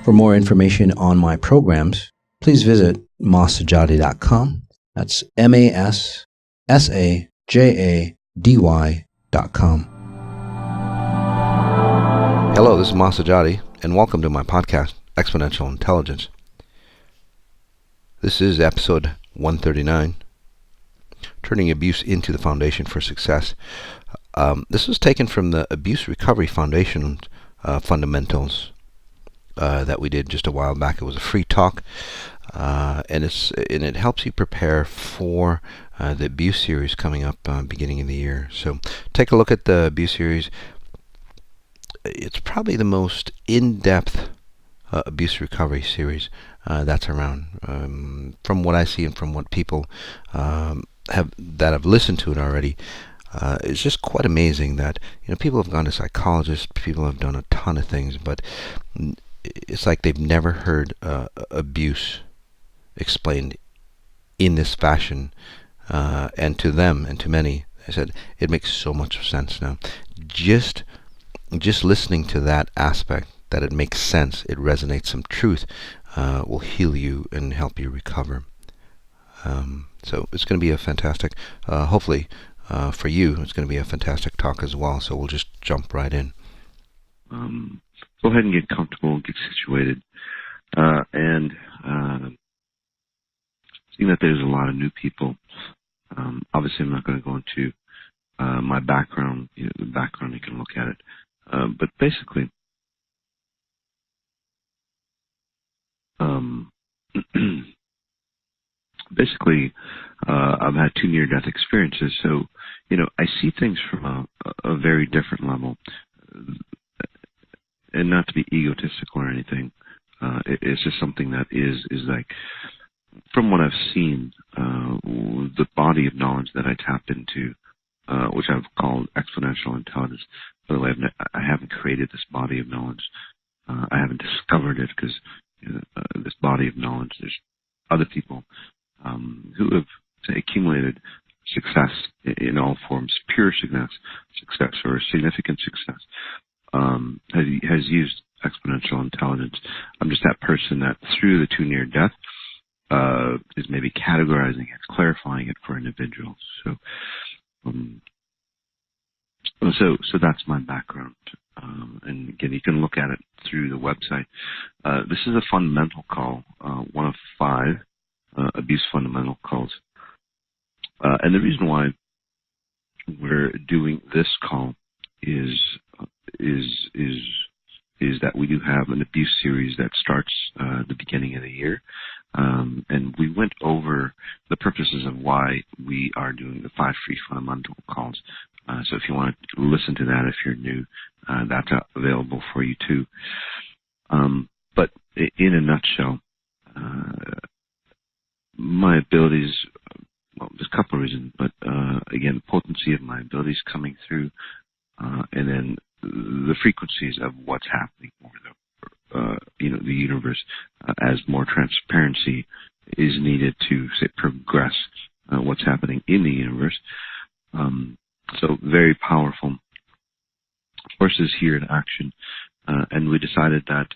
For more information on my programs, please visit masajady.com. That's MASSAJADY.com. Hello, this is Masati, and welcome to my podcast, Exponential Intelligence. This is episode 139, Turning Abuse into the Foundation for Success. This was taken from the Abuse Recovery Foundation fundamentals that we did just a while back. It was a free talk, and it helps you prepare for the abuse series coming up beginning of the year. So take a look at the abuse series. It's probably the most in-depth abuse recovery series that's around. From what I see and from what people have listened to it already, it's just quite amazing that people have gone to psychologists, people have done a ton of things, but it's like they've never heard abuse explained in this fashion, and to them and to many, I said it makes so much sense now. Just listening to that aspect, that it makes sense, it resonates, some truth will heal you and help you recover. So it's going to be a fantastic, hopefully for you, it's going to be a fantastic talk as well. So we'll just jump right in. Go ahead and get comfortable, get situated, and seeing that there's a lot of new people. Obviously, I'm not going to go into my background. The background, you can look at it. But basically, I've had 2 near-death experiences, so I see things from a very different level. And not to be egotistical or anything, it's just something that is like, from what I've seen, the body of knowledge that I tap into, which I've called exponential intelligence. By the way, I haven't created this body of knowledge. I haven't discovered it, because this body of knowledge, there's other people who have, say, accumulated success in all forms, pure success or significant success, has used exponential intelligence. I'm just that person that through the 2 near death is maybe categorizing it, clarifying it for individuals. So that's my background. And again, you can look at it through the website. This is a fundamental call, one of 5 abuse fundamental calls. And the reason why we're doing this call is that we do have an abuse series that starts the beginning of the year. And we went over the purposes of why we are doing the 5 free fundamental calls. So if you want to listen to that, if you're new, that's available for you too. But in a nutshell, my abilities, well, there's a couple of reasons, but again, the potency of my abilities coming through, and then the frequencies of what's happening over the universe, as more transparency is needed to, say, progress what's happening in the universe. So very powerful forces here in action, and we decided that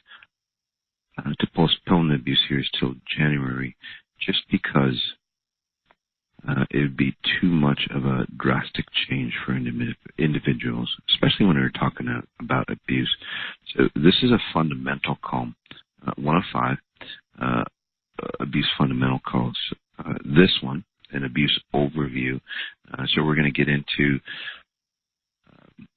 to postpone the abuse series till January, just because it would be too much of a drastic change for individuals, especially when we're talking about abuse. So this is a fundamental call, one of 5 abuse fundamental calls. This one, an abuse overview. So we're going to get into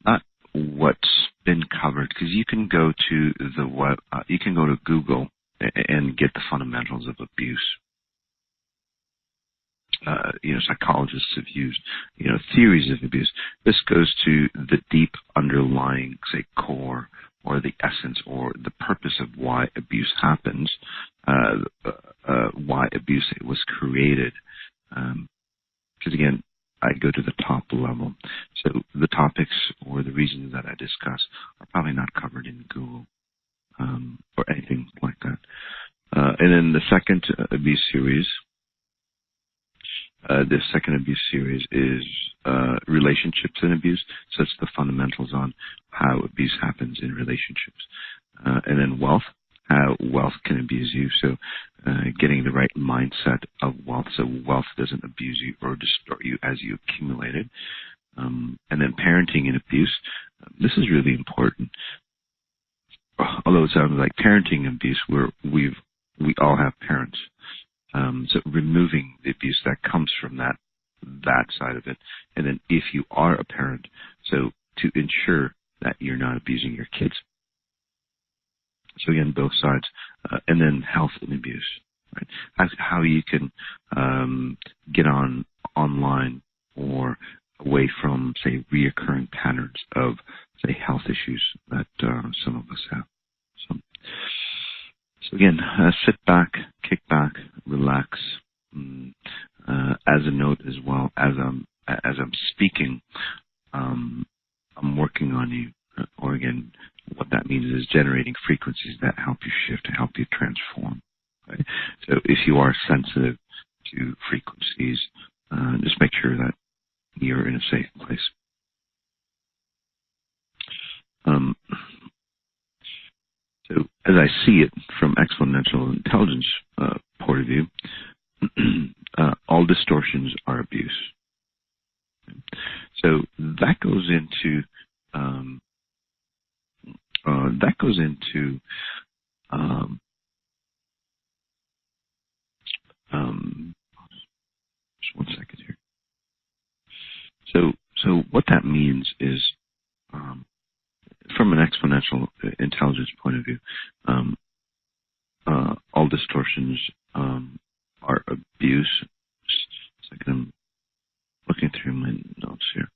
not what's been covered, because you can go to the web, you can go to Google and get the fundamentals of abuse. Psychologists have used, theories of abuse. This goes to the deep underlying, say, core, or the essence, or the purpose of why abuse happens, why abuse was created. Because again, I go to the top level. So the topics or the reasons that I discuss are probably not covered in Google or anything like that. And then the second abuse series, is relationships and abuse. So it's the fundamentals on how abuse happens in relationships. And then wealth how wealth can abuse you. So getting the right mindset of wealth, so wealth doesn't abuse you or distort you as you accumulate it. And then parenting and abuse. This is really important. Although it sounds like parenting and abuse, we all have parents. So removing the abuse that comes from that side of it. And then if you are a parent, so to ensure that you're not abusing your kids. So again, both sides. And then health and abuse, right? How you can get online or away from, say, reoccurring patterns of, say, health issues that some of us have. So again, sit back, kick back, relax. As a note as well, as I'm speaking, I'm working on you. Or again, what that means is generating frequencies that help you shift, help you transform. Right? So if you are sensitive to frequencies, just make sure that you're in a safe place. So as I see it from exponential intelligence point of view, all distortions are abuse. So that goes into just one second here. So what that means is, from an exponential intelligence point of view, all distortions are abuse. Just a second, I'm looking through my notes here.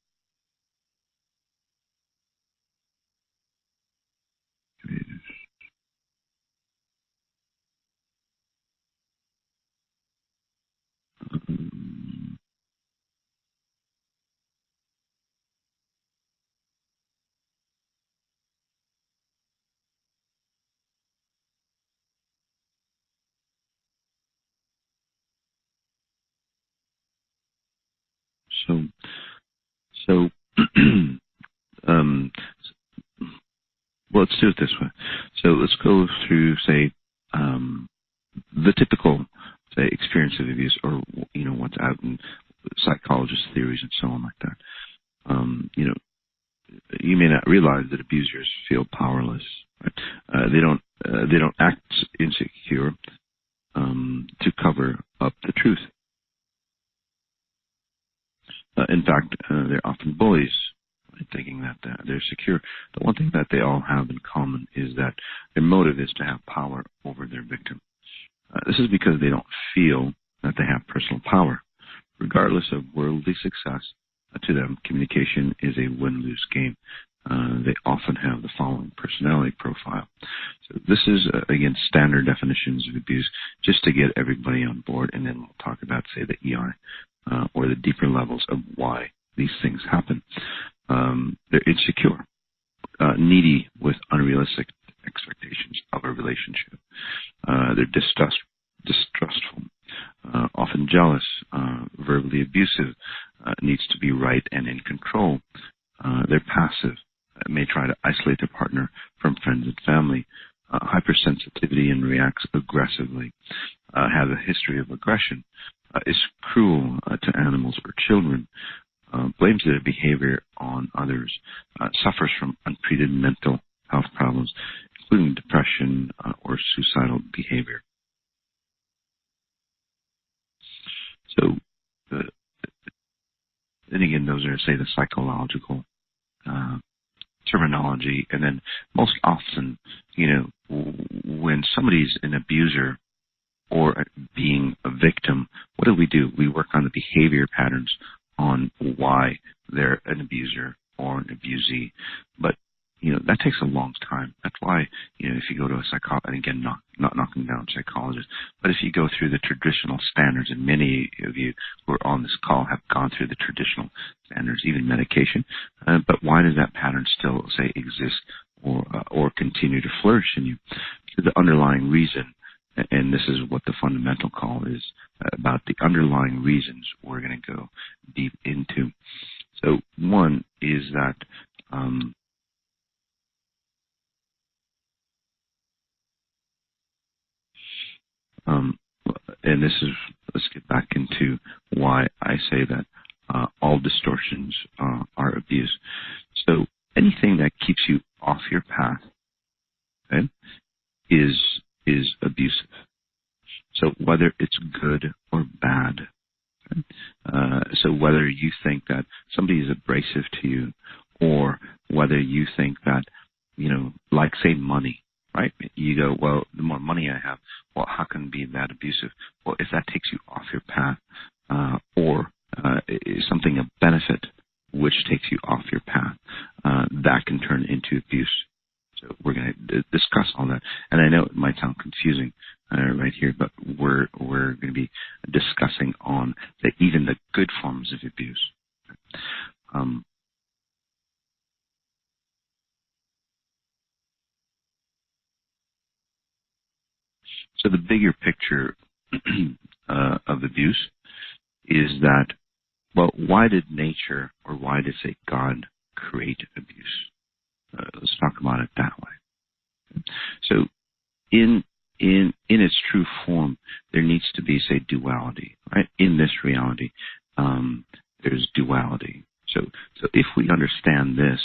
So well, let's do it this way. So let's go through, say, the typical, say, experience of abuse, or what's out in psychologist theories and so on like that. You may not realize that abusers feel powerless. Right? They don't act insecure to cover up the truth. In fact, they're often bullies, right, thinking that they're secure. The one thing that they all have in common is that their motive is to have power over their victim. This is because they don't feel that they have personal power. Regardless of worldly success, to them, communication is a win-lose game. They often have the following personality profile. So this is, again, standard definitions of abuse, just to get everybody on board, and then we'll talk about, say, the EI, or the deeper levels of why these things happen. They're insecure, needy with unrealistic expectations of a relationship. They're distrustful, often jealous, verbally abusive, needs to be right and in control. They're passive, may try to isolate their partner from friends and family, hypersensitivity and reacts aggressively, has a history of aggression, is cruel to animals or children, blames their behavior on others, suffers from untreated mental health problems, including depression or suicidal behavior. So, then again, those are, say, the psychological terminology. And then most often, when somebody's an abuser or being a victim, what do? We work on the behavior patterns on why they're an abuser or an abusee. But, that takes a long time. That's why, if you go to a psychologist, and again, not knocking down psychologists, but if you go through the traditional standards, and many of you who are on this call have gone through the traditional standards, even medication, but why does that pattern still, say, exist or continue to flourish in you? Because the underlying reason, and this is what the fundamental call is about, the underlying reasons we're going to go deep into. So one is that And let's get back into why I say that all distortions are abuse. So anything that keeps you off your path, okay, is abusive. So whether it's good or bad, okay? So whether you think that somebody is abrasive to you, or whether you think that, like say money, right? You go, well, the more money I have, well, how can it be that abusive? Well, if that takes you off your path, or is something of benefit which takes you off your path, that can turn into abuse. So we're going to discuss all that. And I know it might sound confusing right here, but we're going to be discussing on even the good forms of abuse. So the bigger picture of abuse is that, well, why did nature, or why did, say, God create abuse? Let's talk about it that way. So in its true form, there needs to be, say, duality, right? In this reality, there's duality. So if we understand this,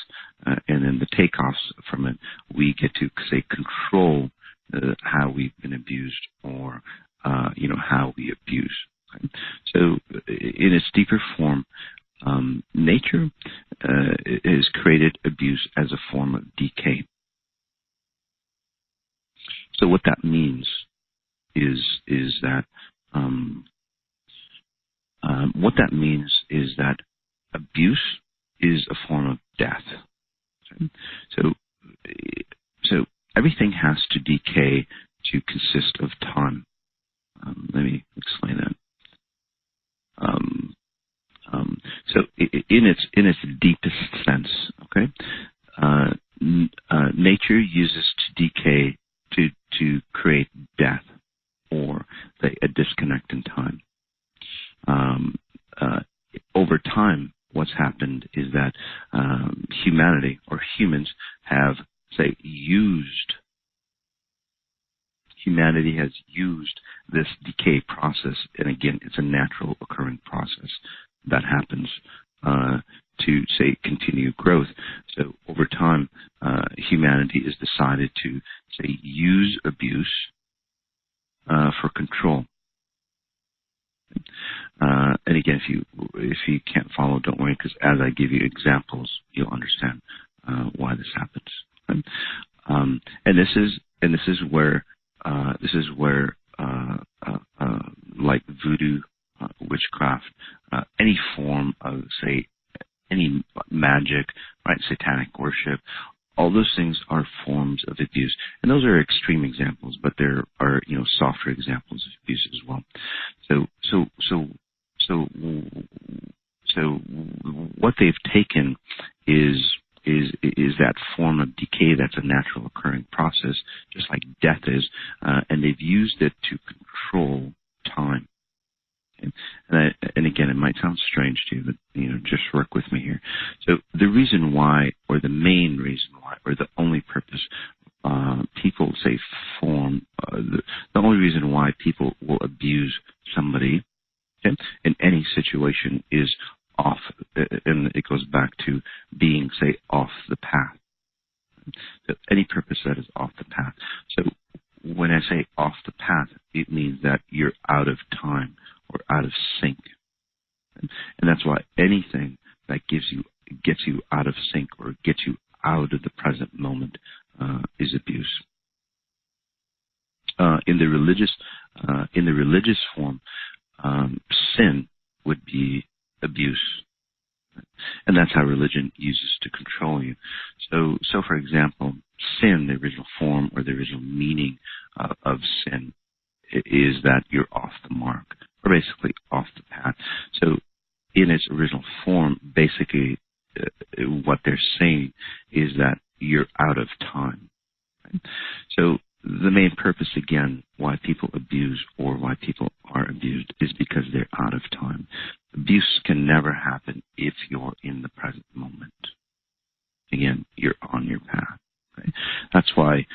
and then the takeoffs from it, we get to, say, control how we've been abused, or how we abuse. Right? So in its deeper form, nature has created abuse as a form of decay. So what that means is that abuse is a form of death. So everything has to decay to consist of time. Let me explain that. So in its deepest sense, okay, nature uses to decay to create death, or a disconnect in time. Over time, what's happened is that humanity, or humans, have, say, humanity has used this decay process, and again, it's a natural occurring process that happens to, say, continue growth. So over time, humanity has decided to, say, use abuse for control. And again, if you can't follow, don't worry, because as I give you examples, you'll understand why this happens. Right? And this is where like voodoo, witchcraft, any form of, say, any magic, right, satanic worship, all those things are forms of abuse. And those are extreme examples, but there are, softer examples of abuse as well. So what they've taken is that form of decay that's a natural occurring process, just like death is, and they've used it to control time. And again, it might sound strange to you, but just work with me here. So the reason why, or the main reason why, or the only purpose people, say, the only reason why people will abuse somebody, okay, in any situation is off, and it goes back to being, say, off the path. So any purpose that is off the path. So when I say off the path, it means that you're out of time or out of sync. And that's why anything that gets you out of sync or gets you out of the present moment is abuse. In the religious form, sin would be abuse. And that's how religion uses to control you. So for example, sin, the original form or the original meaning of sin, is that you're off the mark, or basically off the path. So in its original form, basically what they're saying is that you're out of time. Right? So the main purpose, again, why people abuse or why people are abused is because they're out of time. Abuse can never happen if you're in the present moment. Again, you're on your path. Okay? That's why,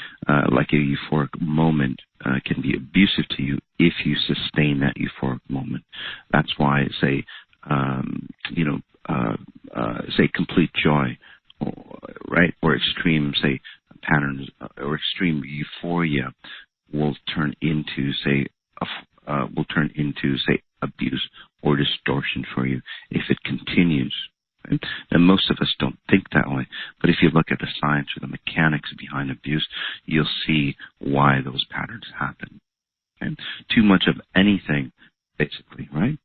like a euphoric moment, can be abusive to you if you sustain that euphoric moment. That's why, say, say complete joy, right, or extreme, say, patterns, or extreme euphoria will turn into, say, abuse or distortion for you if it continues. Right? And most of us don't think that way. But if you look at the science or the mechanics behind abuse, you'll see why those patterns happen. Okay? Too much of anything, basically, right,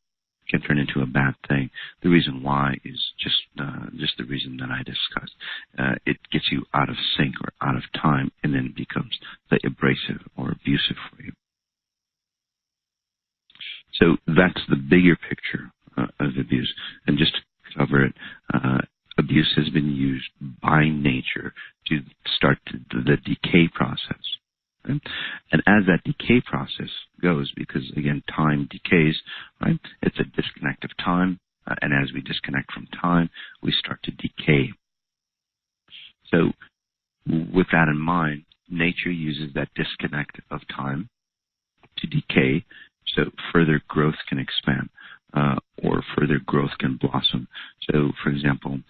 can turn into a bad thing. The reason why is just the reason that I discussed. It gets you out of sync or out of time, and then becomes abrasive or abusive for you. So that's the bigger picture of abuse. And just to cover it, abuse has been used by nature to start the decay process. Right? And as that decay process goes, because again, time decays, right? It's a disconnect of time, and as we disconnect from time, we start to decay. So with that in mind, nature uses that disconnect of time to decay, so further growth can expand, or further growth can blossom. So, for example,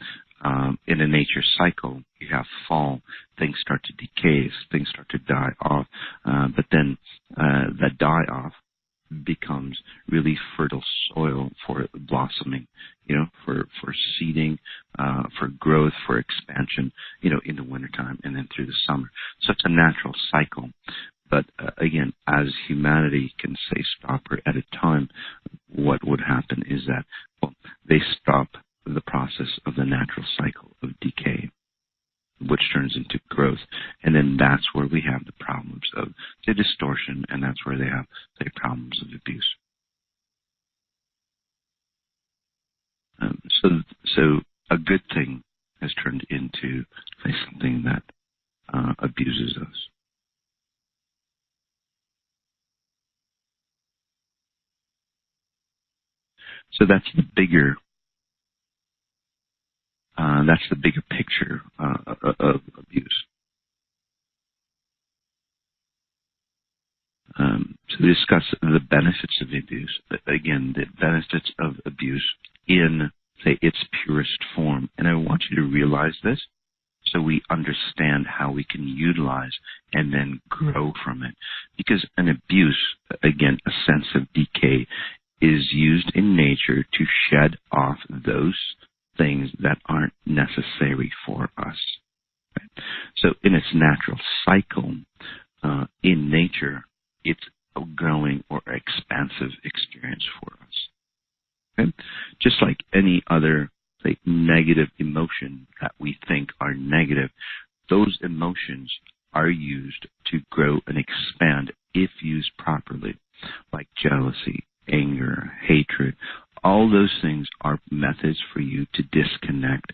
in a nature cycle, you have fall, things start to decay, things start to die off, but then that die off becomes really fertile soil for blossoming, for seeding, for growth, for expansion, in the wintertime and then through the summer. So it's a natural cycle. But again, as humanity can say stop or at a time, what would happen is that, they stop the process of the natural cycle of decay, which turns into growth. And then that's where we have the problems of the distortion, and that's where they have the problems of abuse. So a good thing has turned into, say, something that abuses us. So that's the bigger picture of abuse. So we discuss the benefits of abuse. Again, the benefits of abuse in, say, its purest form. And I want you to realize this so we understand how we can utilize and then grow from it. Because an abuse, again, a sense of decay, is used in nature to shed off those things that aren't necessary for us. Right? So in its natural cycle, in nature, it's a growing or expansive experience for us. Okay? Just like any other, say, negative emotion that we think are negative, those emotions are used to grow and expand if used properly, like jealousy, anger, hatred. All those things are methods for you to disconnect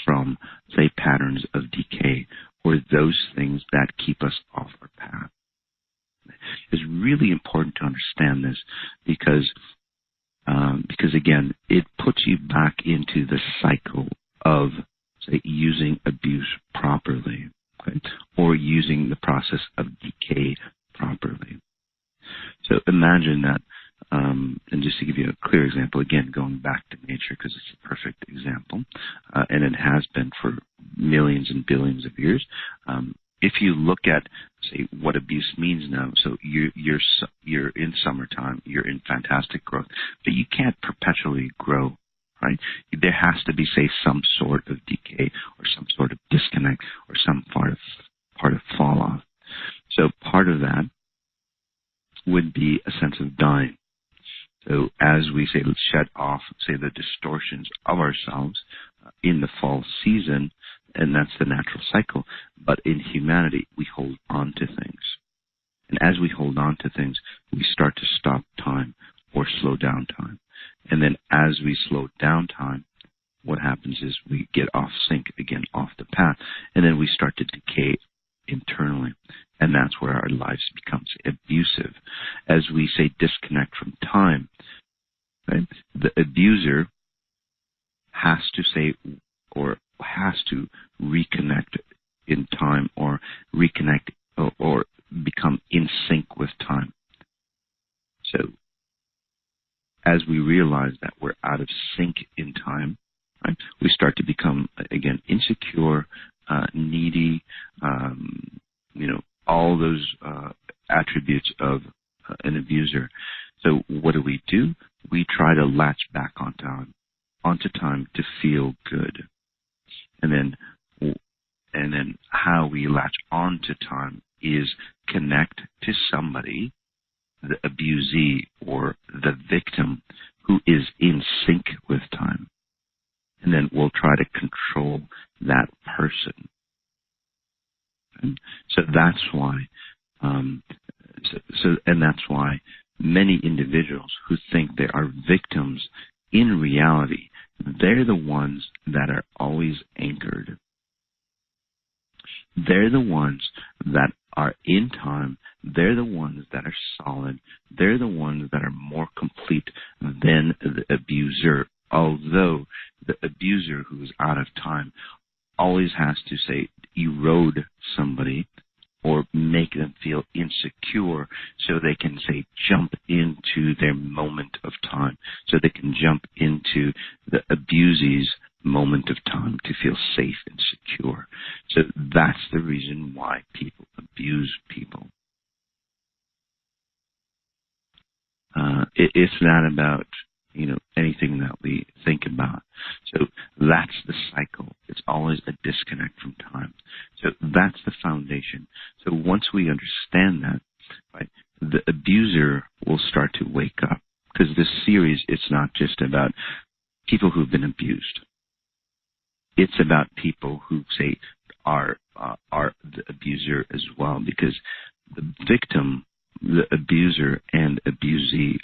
from, say, patterns of decay or those things that keep us off our path. It's really important to understand this because again, it puts you back into the cycle of, say, using abuse properly, okay? Or using the process of decay properly. So imagine that, and just to give you a clear example, again, going back to nature because it's a perfect example, and it has been for millions and billions of years. If you look at, say, what abuse means now, so you're in summertime, you're in fantastic growth, but you can't perpetually grow, right? There has to be, say, some sort of decay or some sort of disconnect or some part of fall off. So part of that would be a sense of dying. So as we say, let's shed off, say, the distortions of ourselves in the fall season, and that's the natural cycle. But in humanity, we hold on to things. And as we hold on to things, we start to stop time or slow down time. And then as we slow down time, what happens is we get off sync again, off the path, and then we start to decay internally. And that's where our lives becomes abusive. As we say, disconnect from time, right? The abuser has to say, or has to reconnect in time, or reconnect or become in sync with time. needy, all those attributes of an abuser. So what do? We try to latch back onto time to feel good. And then how we latch onto time is connect to somebody, the abusee or the victim, who is in sync with time. And then we'll try to control that person. And so that's why, and that's why many individuals who think they are victims, in reality, they're the ones that are always anchored. They're the ones that are in time. They're the ones that are solid. They're the ones that are more complete than the abuser. Although the abuser who is out of time always has to, say, erode somebody or make them feel insecure so they can, say, jump into their moment of time, so they can jump into the abusee's moment of time to feel safe and secure. So that's the reason why people abuse people. It's not about, anything that we think about. So that's the cycle. It's always a disconnect from time. So that's the foundation. So once we understand that, right, the abuser will start to wake up. Because this series, it's not just about people who've been abused. It's about people who, say, are the abuser as well. Because the victim, the abuser, and abusee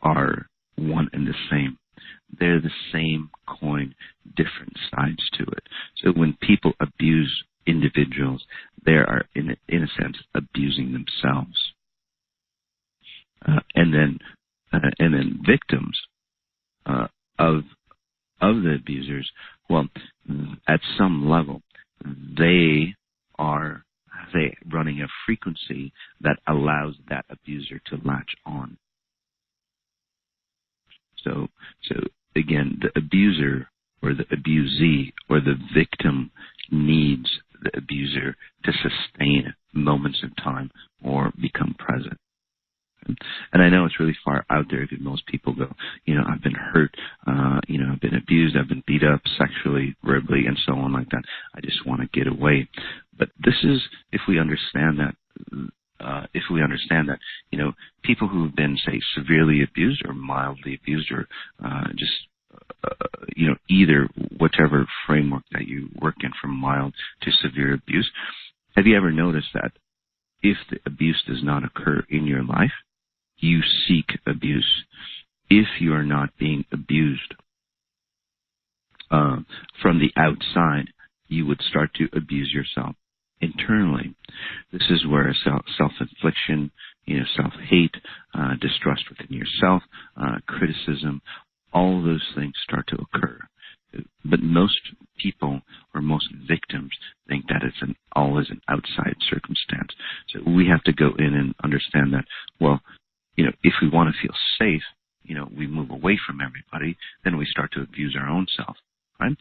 are one and the same. They're the same coin, different sides to it. So when people abuse individuals, they are, in a sense, abusing themselves. And then victims of the abusers, well, at some level, they are running a frequency that allows that abuser to latch on. So again, the abuser or the abusee or the victim needs the abuser to sustain moments of time or become present. And I know it's really far out there because most people go, I've been hurt, I've been abused, I've been beat up sexually, verbally, and so on like that. I just want to get away. But this is, if we understand that, people who've been, say, severely abused or mildly abused or either whichever framework that you work in, from mild to severe abuse, have you ever noticed that if the abuse does not occur in your life, you seek abuse? If you are not being abused from the outside, you would start to abuse yourself internally. This is where self-infliction, self-hate, distrust within yourself, criticism, all those things start to occur. But most people or most victims think that it's always an outside circumstance. So we have to go in and understand that, well, if we want to feel safe, we move away from everybody, then we start to abuse our own self, right?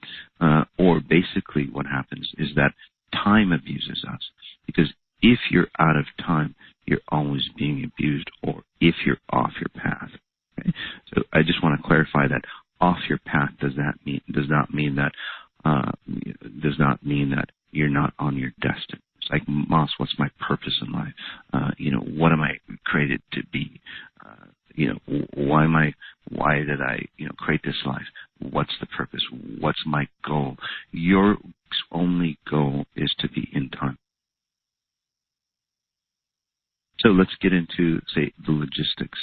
Or basically what happens is that time abuses us, because if you're out of time, you're always being abused, or if you're off your path. Okay? So I just want to clarify that off your path does not mean that you're not on your destiny. It's like, Moss, what's my purpose in life? What am I created to be? Why did I, create this life? What's the purpose? What's my goal? Your only goal is to be in time. So let's get into, say, the logistics.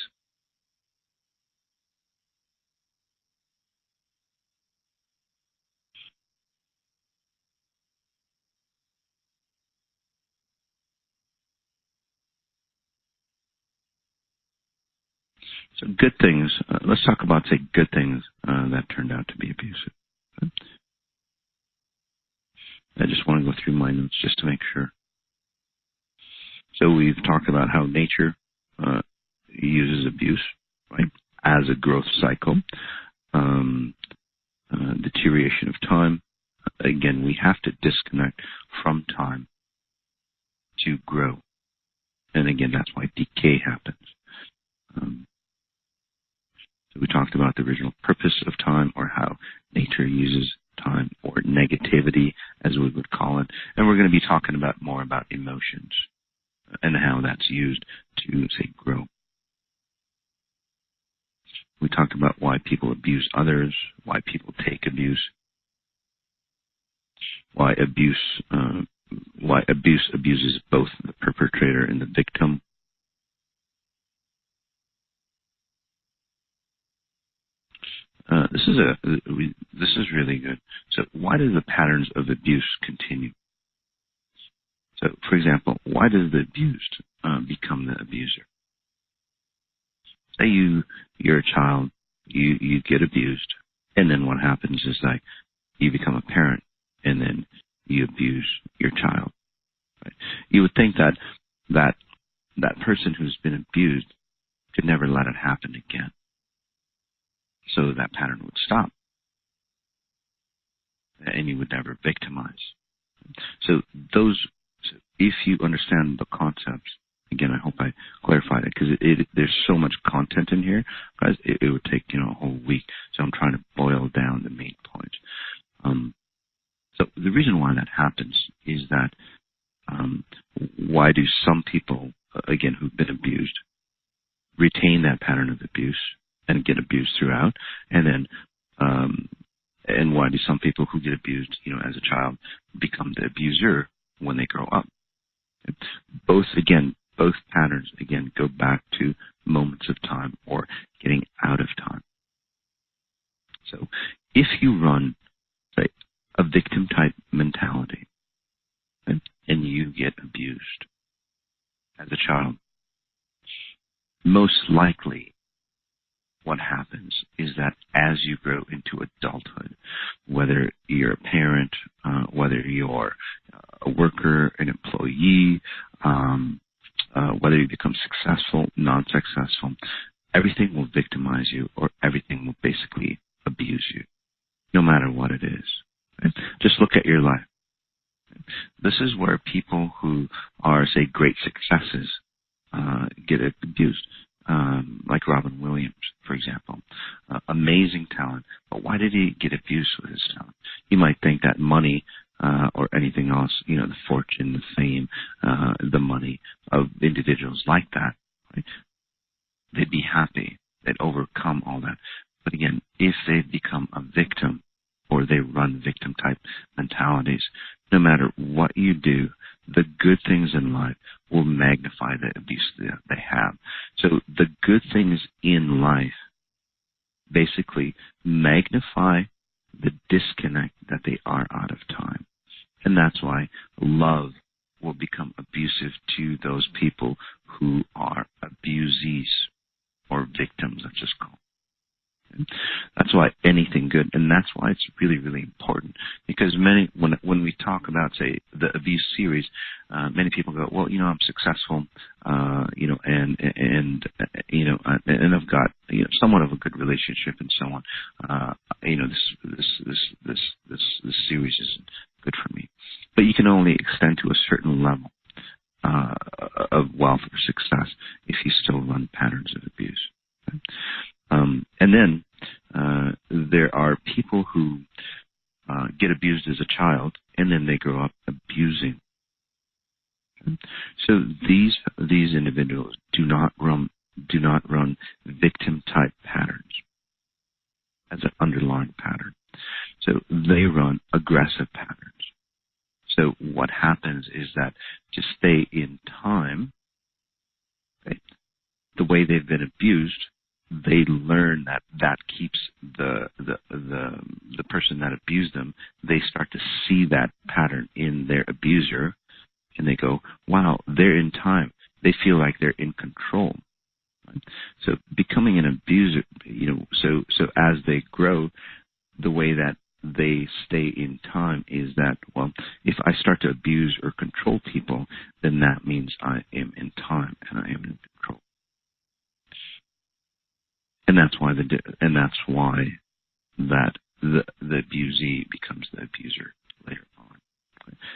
So good things, let's talk about, say, good things that turned out to be abusive. Okay? I just want to go through my notes just to make sure. So we've talked about how nature uses abuse, right, as a growth cycle, deterioration of time, again, we have to disconnect from time to grow. And again, that's why decay happens. So we talked about the original purpose of time, or how nature uses time, or negativity, as we would call it. And we're going to be talking about more about emotions and how that's used to, say, grow. We talked about why people abuse others, why people take abuse, why abuse abuses both the perpetrator and the victim. This is really good. So why do the patterns of abuse continue? So, for example, why does the abused become the abuser? Say you're a child, you get abused, and then what happens is like you become a parent, and then you abuse your child. Right? You would think that person who's been abused could never let it happen again, so that pattern would stop, and you would never victimize. So if you understand the concepts, again, I hope I clarified it, because there's so much content in here, guys. It would take a whole week. So I'm trying to boil down the main points. So the reason why that happens is that why do some people, again, who've been abused, retain that pattern of abuse and get abused throughout, and then and why do some people who get abused, as a child, become the abuser when they grow up? Both patterns, go back to moments of time, or getting out of time. So if you run, say, a victim-type mentality, and you get abused as a child, most likely what happens is that as you grow into adulthood, whether you're a parent, whether you're a worker, an employee, whether you become successful, non-successful, everything will victimize you, or everything will basically abuse you, no matter what it is. Right? Just look at your life. This is where people who are, say, great successes get abused, like Robin Williams, for example. Amazing talent, but why did he get abused with his talent? You might think that money or anything else, the fortune, the fame, the money of individuals like that, right? They'd be happy. They'd overcome all that. But again, if they become a victim, or they run victim-type mentalities, no matter what you do, the good things in life will magnify the abuse that they have. So the good things in life basically magnify the disconnect that they are out of time. And that's why love will become abusive to those people who are abusees, or victims, let's just call them. That's why anything good, and that's why it's really, really important. Because when we talk about, say, the abuse series, many people go, well, I'm successful, and I've got somewhat of a good relationship and so on. This series isn't good for me. But you can only extend to a certain level of wealth or success if you still run patterns of abuse. Okay? And then there are people who get abused as a child, and then they grow up abusing. Okay? So these individuals do not run victim type patterns as an underlying pattern. So they run aggressive patterns. So what happens is that to stay in time, okay, the way they've been abused, they learn that keeps the person that abused them. They start to see that pattern in their abuser, and they go, wow, they're in time. They feel like they're in control. Right? So becoming an abuser, so as they grow, the way that they stay in time is that, well, if I start to abuse or control people, then that means I am in time and I am in control. And that's why the abusee becomes the abuser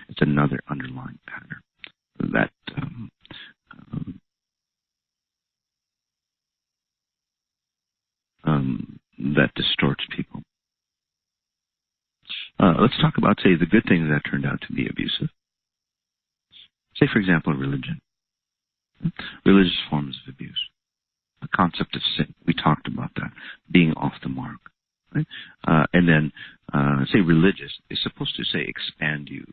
It's another underlying pattern that that distorts people. Let's talk about, say, the good things that turned out to be abusive. Say, for example, religion. Religious forms of abuse. The concept of sin. We talked about that. Being off the mark. Right? And then, say, religious is supposed to, say, expand you,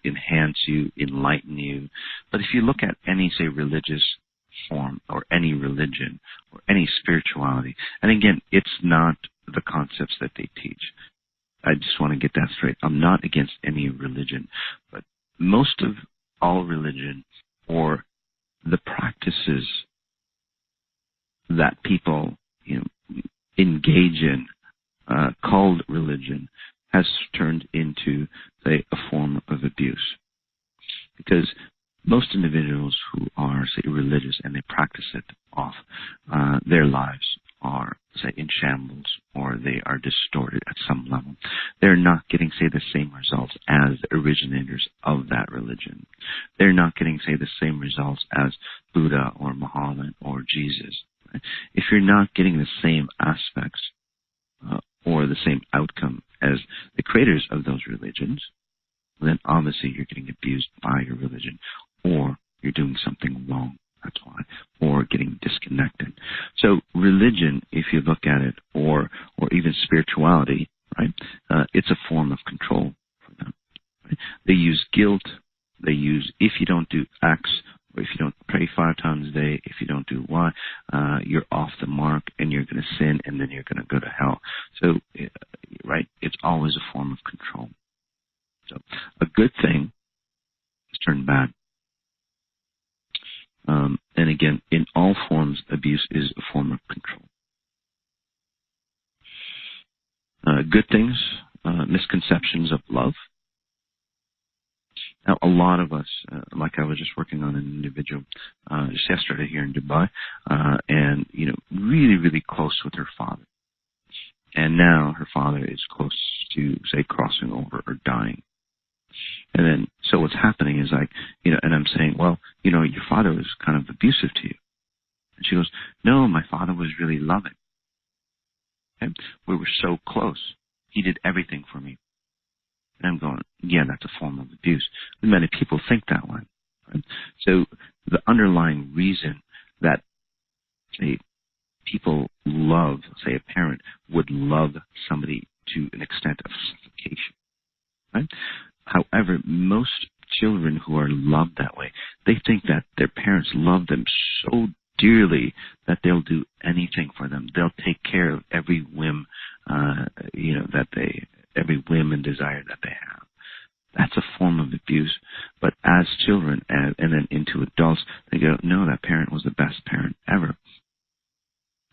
enhance you, enlighten you. But if you look at any, say, religious form or any religion or any spirituality, and again, it's not the concepts that they teach. I just want to get that straight. I'm not against any religion, but most of all religion or the practices that people engage in, called religion, has turned into, say, a form of abuse. Because most individuals who are, say, religious and they practice it off, their lives are, say, in shambles, or they are distorted at some level. They're not getting, say, the same results as the originators of that religion. They're not getting, say, the same results as Buddha or Muhammad or Jesus. Right? If you're not getting the same aspects or the same outcome as the creators of those religions, then obviously you're getting abused by your religion, or you're doing something wrong. That's why. Or getting disconnected. So religion, if you look at it, or even spirituality, right? It's a form of control for them. Right? They use guilt. They use, if you don't do X, or if you don't pray 5 times a day, if you don't do Y, you're off the mark and you're going to sin and then you're going to go to hell. So, right? It's always a form of control. So a good thing is turned bad. And again, in all forms, abuse is a form of control. Good things, misconceptions of love. Now, a lot of us, like I was just working on an individual just yesterday here in Dubai, and really, really close with her father. And now her father is close to, say, crossing over or dying. And then, so what's happening is like, and I'm saying, well, your father was kind of abusive to you. And she goes, no, my father was really loving. Okay? We were so close. He did everything for me. And I'm going, yeah, that's a form of abuse. Many people think that way. Right? So the underlying reason that, say, people love, say, a parent would love somebody to an extent of suffocation. Right? However, most children who are loved that way, they think that their parents love them so dearly that they'll do anything for them. They'll take care of every whim, every whim and desire that they have. That's a form of abuse. But as children, and then into adults, they go, no, that parent was the best parent ever.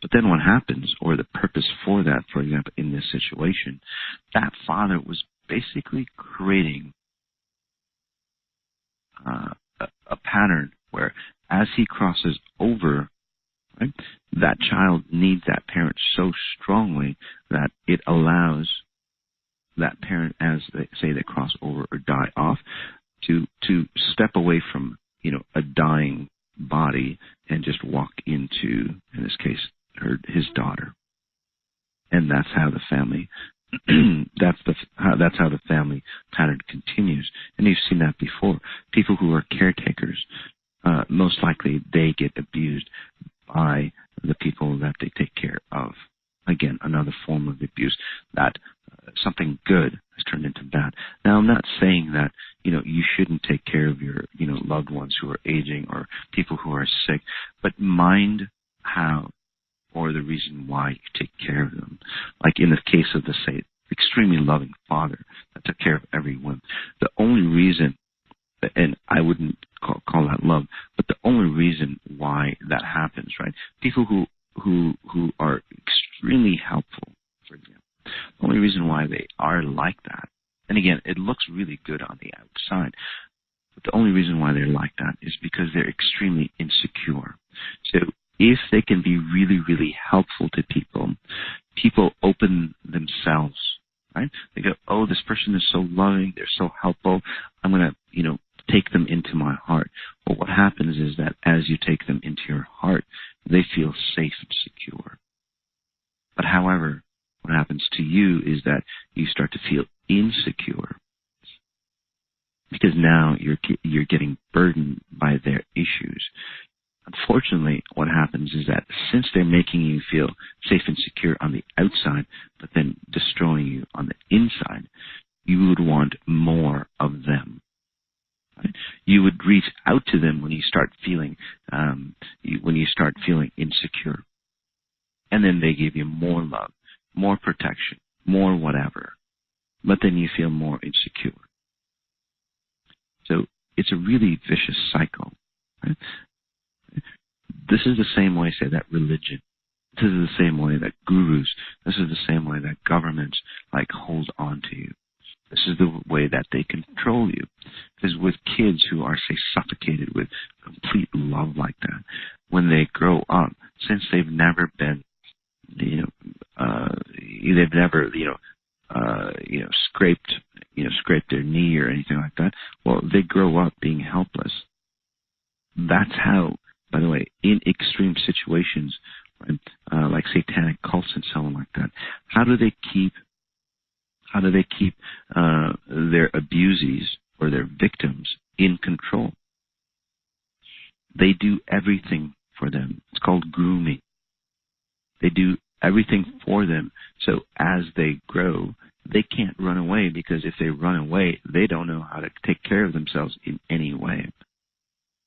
But then what happens, or the purpose for that, for example, in this situation, that father was basically creating a pattern where as he crosses over, right, that child needs that parent so strongly that it allows that parent, as they say, they cross over or die off, to step away from a dying body and just walk into, in this case, his daughter. And that's how the family that's how the family pattern continues. And you've seen that before. People who are caretakers, most likely they get abused by the people that they take care of. Again, another form of abuse, that something good has turned into bad. Now, I'm not saying that, you shouldn't take care of your, loved ones who are aging or people who are sick, but mind how, or the reason why you take care of them. Like in the case of the, say, extremely loving father that took care of every whim. The only reason, and I wouldn't call that love, but the only reason why that happens, right? People who are extremely helpful, for example, the only reason why they are like that, and again, it looks really good on the outside, but the only reason why they're like that is because they're extremely insecure. So if they can be really, really helpful to people, people open themselves right? They go, oh, this person is so loving, they're so helpful, I'm going to, take them into my heart. But what happens is that as you take them into your heart, they feel safe and secure. But however, what happens to you is that you start to feel insecure because now you're getting burdened by their issues. Unfortunately, what happens is that since they're making you feel safe and secure on the outside, but then destroying you on the inside, you would want more of them. Right? You would reach out to them when you start feeling insecure, and then they give you more love, more protection, more whatever. But then you feel more insecure. So it's a really vicious cycle. Right? This is the same way, say, that religion. This is the same way that gurus. This is the same way that governments hold on to you. This is the way that they control you. Because with kids who are, say, suffocated with complete love like that, when they grow up, since they've never been, they've never, scraped their knee or anything like that. Well, they grow up being helpless. That's how, by the way, in extreme situations, right, like satanic cults and so on like that, how do they keep their abusees or their victims in control? They do everything for them. It's called grooming. They do everything for them. So as they grow, they can't run away, because if they run away, they don't know how to take care of themselves in any way.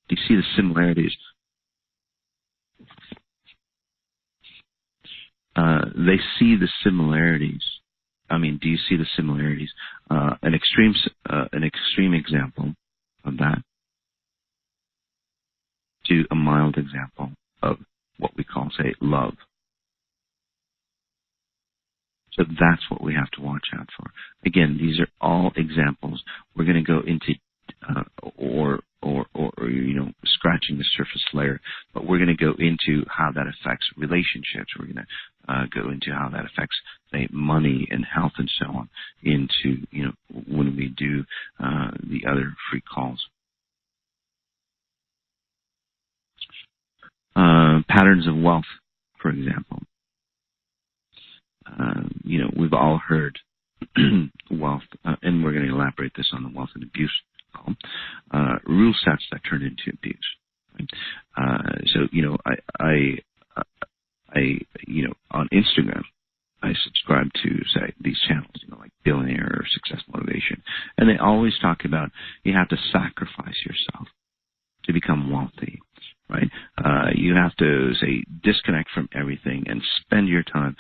Do you see the similarities? They see the similarities. I mean, do you see the similarities? An extreme example of that to a mild example of what we call, say, love. So that's what we have to watch out for. Again, these are all examples. We're going to go into scratching the surface layer, but we're going to go into how that affects relationships. We're going to go into how that affects, say, money and health and so on, into, when we do the other free calls. Patterns of wealth, for example. We've all heard wealth, and we're going to elaborate this on the wealth and abuse column, rule sets that turn into abuse. Right? On Instagram, I subscribe to, say, these channels, like Billionaire or Success Motivation, and they always talk about you have to sacrifice yourself to become wealthy. Right? You have to, say, disconnect from everything and spend your time,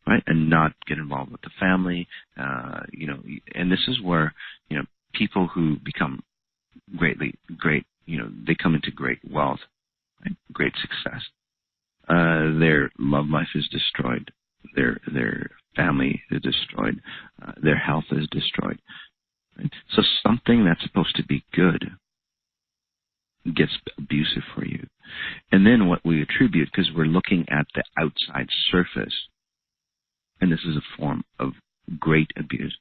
right, and not get involved with the family. And this is where, people who become great, they come into great wealth, right? Great success. Their love life is destroyed. Their family is destroyed. Their health is destroyed. Right? So something that's supposed to be good gets abusive for you. And then what we attribute, because we're looking at the outside surface, and this is a form of great abuse,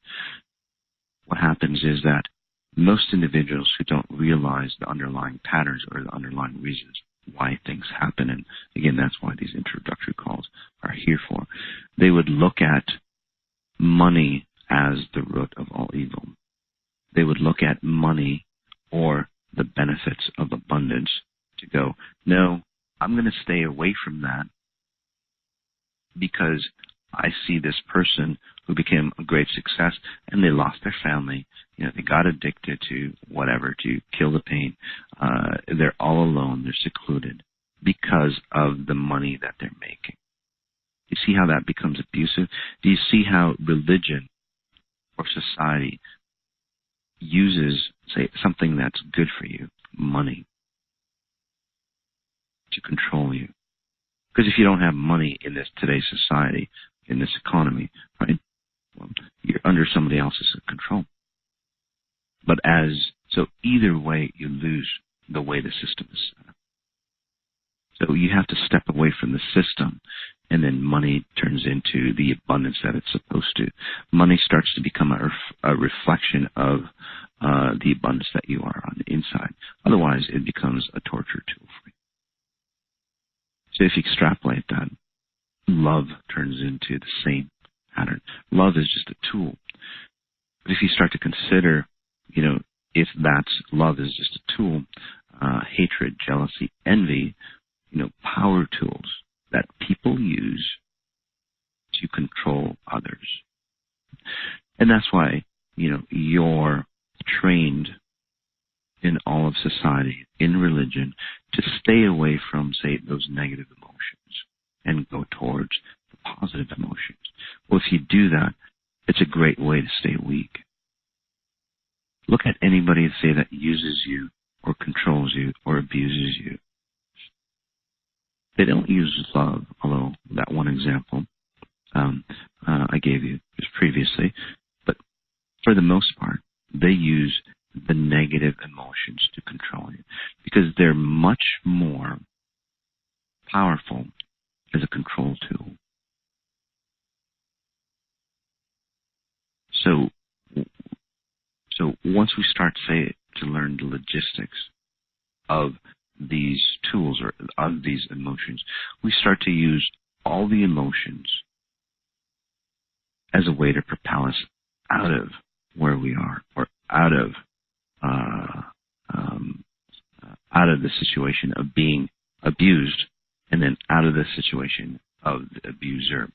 what happens is that most individuals who don't realize the underlying patterns or the underlying reasons why things happen, and again, that's why these introductory calls are here for, they would look at money as the root of all evil. They would look at money or the benefits of abundance to go, no, I'm going to stay away from that because I see this person who became a great success and they lost their family. They got addicted to whatever to kill the pain. They're all alone. They're secluded because of the money that they're making. You see how that becomes abusive? Do you see how religion or society uses, say, something that's good for you, money, to control you? Because if you don't have money in today's society, in this economy, right, well, you're under somebody else's control. But so either way, you lose the way the system is set up. So you have to step away from the system and then money turns into the abundance that it's supposed to. Money starts to become a reflection of the abundance that you are on the inside. Otherwise, it becomes a torture tool for you. So if you extrapolate that, love turns into the same pattern. Love is just a tool. But if you start to consider, if love is just a tool, hatred, jealousy, envy, power tools that people use to control others. And that's why, you're trained in all of society, in religion, to stay away from, say, those negative emotions and go towards the positive emotions. Well, if you do that, it's a great way to stay weak. Look at anybody, say, that uses you or controls you or abuses you. They don't use love, although that one example I gave you just previously. But for the most part, they use the negative emotions to control you because they're much more powerful as a control tool. So once we start, say, to learn the logistics of these tools or of these emotions, we start to use all the emotions as a way to propel us out of where we are, or out of the situation of being abused, and then out of the situation of the abuser.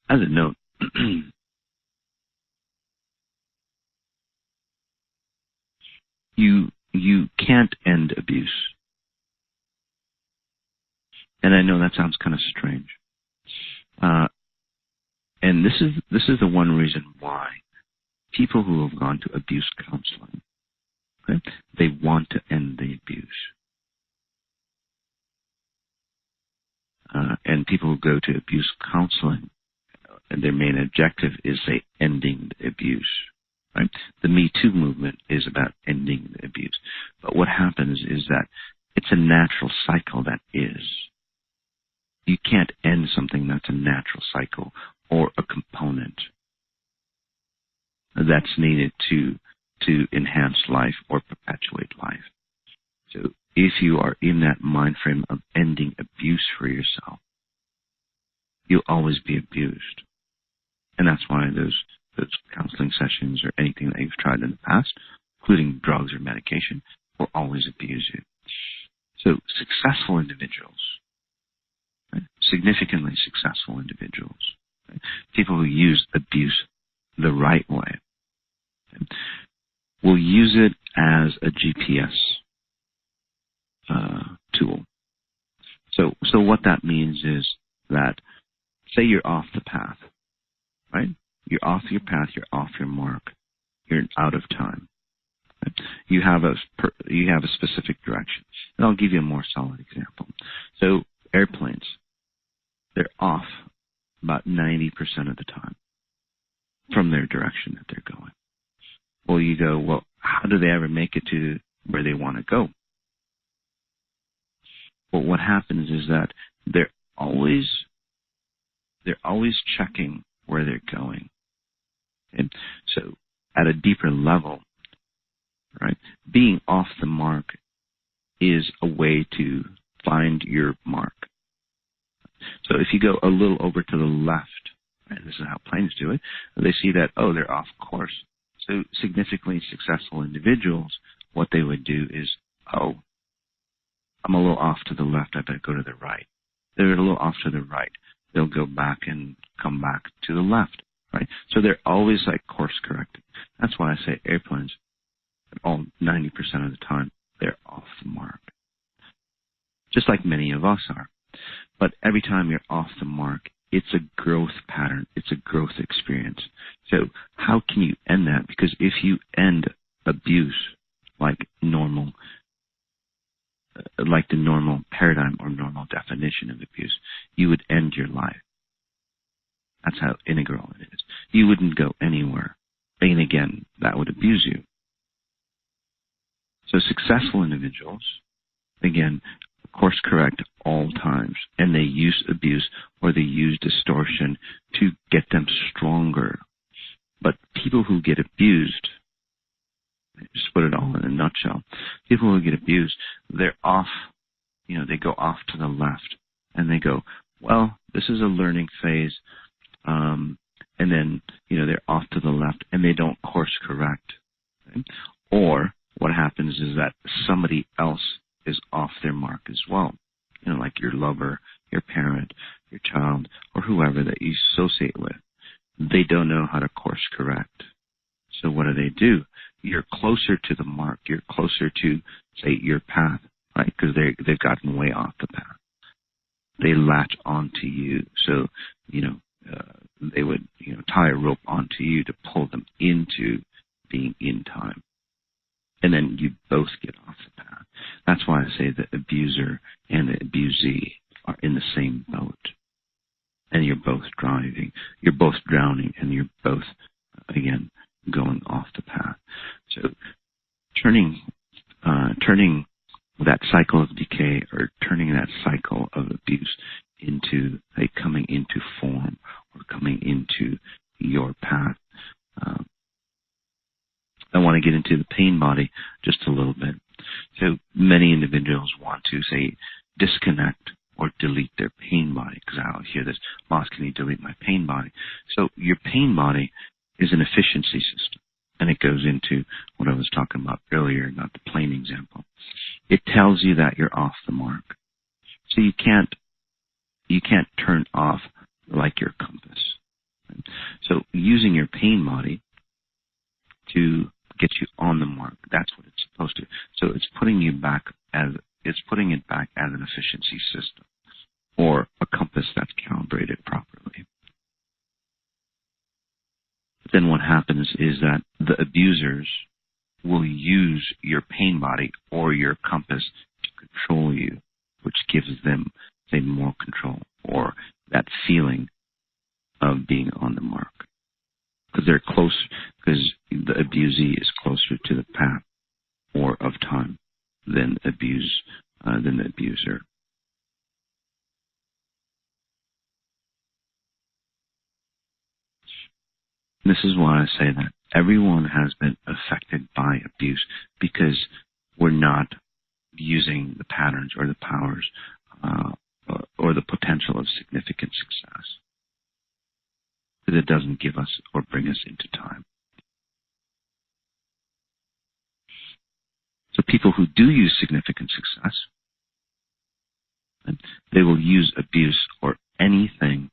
As a note, you can't end abuse. And I know that sounds kind of strange. And this is the one reason why people who have gone to abuse counseling, okay, they want to end the abuse. And people who go to abuse counseling, and their main objective is, say, ending the abuse. Right? The Me Too movement is about ending the abuse. But what happens is that it's a natural cycle that is. You can't end something that's a natural cycle or a component that's needed to enhance life or perpetuate life. So if you are in that mind frame of ending abuse for yourself, you'll always be abused. And that's why those counseling sessions or anything that you've tried in the past, including drugs or medication, will always abuse you. So successful individuals, right, significantly successful individuals, right, people who use abuse the right way, okay, will use it as a GPS tool. So what that means is that, say you're off the path, right? You're off your path, you're off your mark, you're out of time. Right? You have a specific direction. And I'll give you a more solid example. So airplanes, they're off about 90% of the time from their direction that they're going. Well, you go, well, how do they ever make it to where they want to go? Well, what happens is that they're always checking where they're going. And so at a deeper level, right, being off the mark is a way to find your mark. So if you go a little over to the left, right, this is how planes do it, they see that, oh, they're off course. So significantly successful individuals, what they would do is, oh, I'm a little off to the left, I better go to the right. They're a little off to the right. They'll go back and come back to the left, right? So they're always like course correcting. That's why I say airplanes, all 90% of the time, they're off the mark. Just like many of us are. But every time you're off the mark, it's a growth pattern. It's a growth experience. So how can you end that? Because if you end abuse like normal, like the normal paradigm or normal definition of abuse, you would end your life. That's how integral it is. You wouldn't go anywhere. And again, that would abuse you. So successful individuals, again, course correct all times, and they use abuse or they use distortion to get them stronger. But people who get abused, just put it all in a nutshell, people who get abused, they're off, they go off to the left, and they go, well, this is a learning phase, and then, they're off to the left, and they don't course correct. Okay? Or what happens is that somebody else is off their mark as well, like your lover, your parent, your child, or whoever that you associate with. They don't know how to course correct. So what do? You're closer to the mark. You're closer to, say, your path, right? Because they've gotten way off the path. They latch onto you. So, they would, tie a rope onto you to pull them into being in time. And then you both get off the path. That's why I say the abuser and the abusee are in the same boat. And you're both driving. You're both drowning, and you're both, again, going off the path. So turning that cycle of decay, or turning that cycle of abuse into coming into form or coming into your path. I want to get into the pain body just a little bit. So many individuals want to, say, disconnect or delete their pain body, because I'll hear this, Moss, can you delete my pain body? So your pain body is an efficiency system, and it goes into what I was talking about earlier, not the plane example. It tells you that you're off the mark. So you can't turn off like your compass. So using your pain body to get you on the mark, that's what it's supposed to. So it's putting it back as an efficiency system, or a compass that's calibrated properly. But then what happens is that the abusers will use your pain body or your compass to control you, which gives them, say, more control, or that feeling of being on the mark. Because they're close, because the abusee is closer to the path or of time than the abuser. This is why I say that everyone has been affected by abuse, because we're not using the patterns or the powers or the potential of significant success, because it doesn't give us or bring us into time. So people who do use significant success, they will use abuse or anything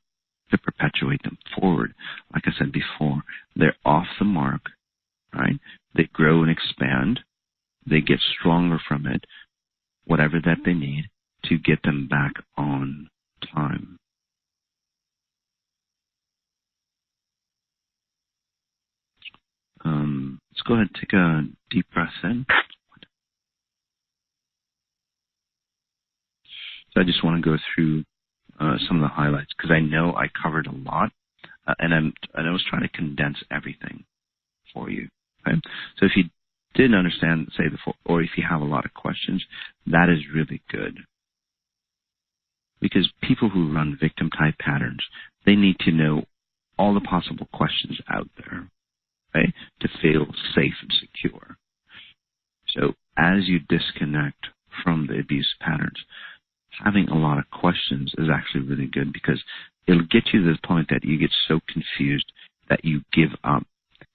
to perpetuate them forward. Like I said before, they're off the mark, right? They grow and expand. They get stronger from it, whatever that they need, to get them back on time. Let's go ahead and take a deep breath in. So I just want to go through some of the highlights, because I know I covered a lot, and I was trying to condense everything for you. Okay? So if you didn't understand, say, or if you have a lot of questions, that is really good. Because people who run victim-type patterns, they need to know all the possible questions out there, right, to feel safe and secure. So as you disconnect from the abuse patterns, having a lot of questions is actually really good, because it'll get you to the point that you get so confused that you give up.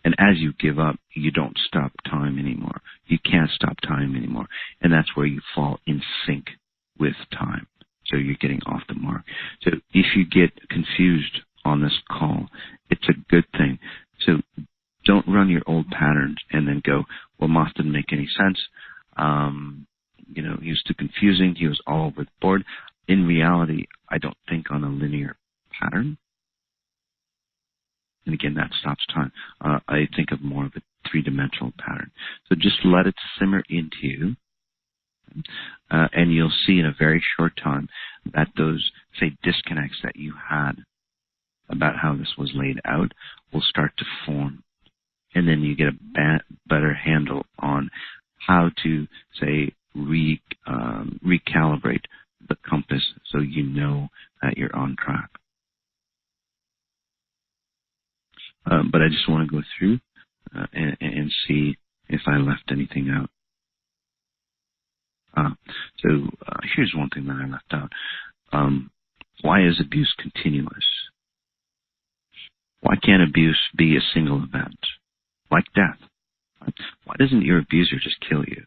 And as you give up, you don't stop time anymore. You can't stop time anymore. And that's where you fall in sync with time. So you're getting off the mark. So if you get confused on this call, it's a good thing. So don't run your old patterns and then go, well, Moss didn't make any sense. He was too confusing. He was all over the board. In reality, I don't think on a linear pattern. And again, that stops time. I think of more of a three-dimensional pattern. So just let it simmer into you. And you'll see in a very short time that those, say, disconnects that you had about how this was laid out will start to form. And then you get a better handle on how to, say, recalibrate the compass so you know that you're on track. But I just want to go through and see if I left anything out. So here's one thing that I left out. Why is abuse continuous? Why can't abuse be a single event, like death? Why doesn't your abuser just kill you?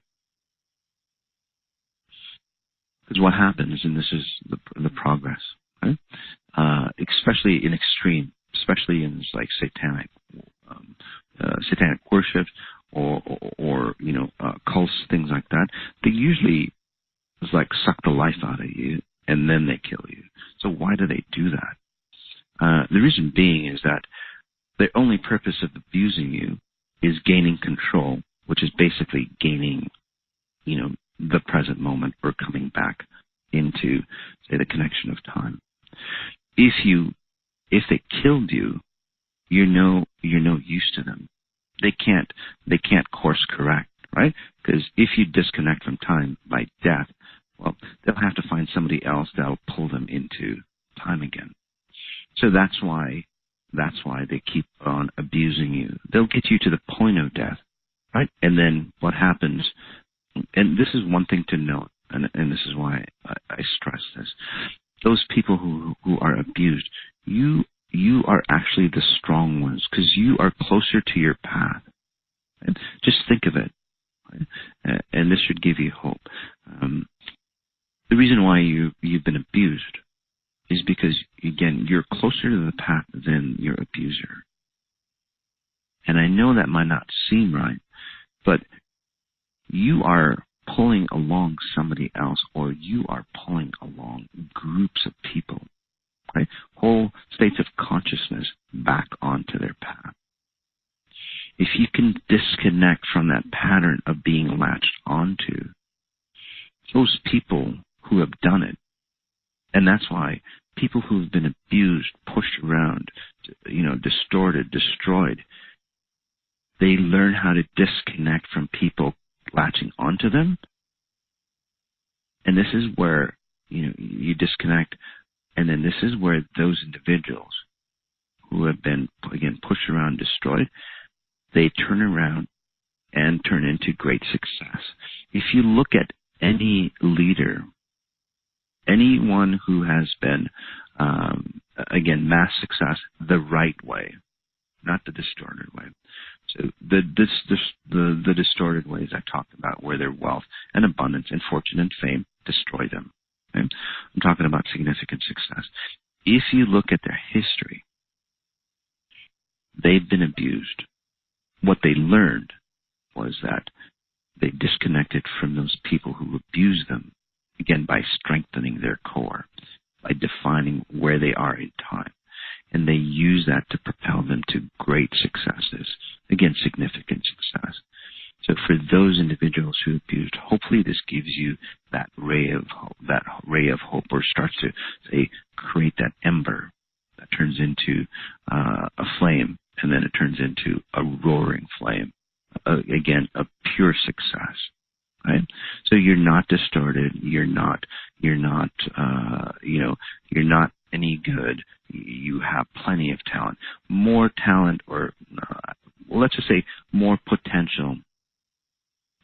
Because what happens, and this is the progress, right? Especially in extreme, especially in like satanic worship or cults, things like that, they usually like suck the life out of you and then they kill you. So why do they do that? The reason being is that their only purpose of abusing you is gaining control, which is basically gaining, the present moment or coming back into, say, the connection of time. If they killed you, you're no use to them. They can't course correct, right? Because if you disconnect from time by death, well, they'll have to find somebody else that'll pull them into time again. So that's why they keep on abusing you. They'll get you to the point of death, right? And then what happens, and this is one thing to note, and this is why I stress this. Those people who are abused, you are actually the strong ones because you are closer to your path. And just think of it, right? And this should give you hope. The reason why you've been abused is because, again, you're closer to the path than your abuser. And I know that might not seem right, but you are pulling along somebody else, or you are pulling along groups of people, right? Whole states of consciousness back onto their path. If you can disconnect from that pattern of being latched onto, those people who have done it, and that's why people who've been abused, pushed around, distorted, destroyed, they learn how to disconnect from people latching onto them. And this is where, you disconnect. And then this is where those individuals who have been, again, pushed around, destroyed, they turn around and turn into great success. If you look at any leader, anyone who has been, again, mass success the right way, not the distorted way. So the distorted ways I talked about, where their wealth and abundance and fortune and fame destroy them. Okay? I'm talking about significant success. If you look at their history, they've been abused. What they learned was that they disconnected from those people who abused them, again, by strengthening their core, by defining where they are in time. And they use that to propel them to great successes, again, significant success. So for those individuals who abused, hopefully this gives you that ray of hope, or starts to, say, create that ember that turns into a flame, and then it turns into a roaring flame. Again, a pure success, right? So you're not distorted. You're not any good. You have plenty of talent, more talent, or let's just say more potential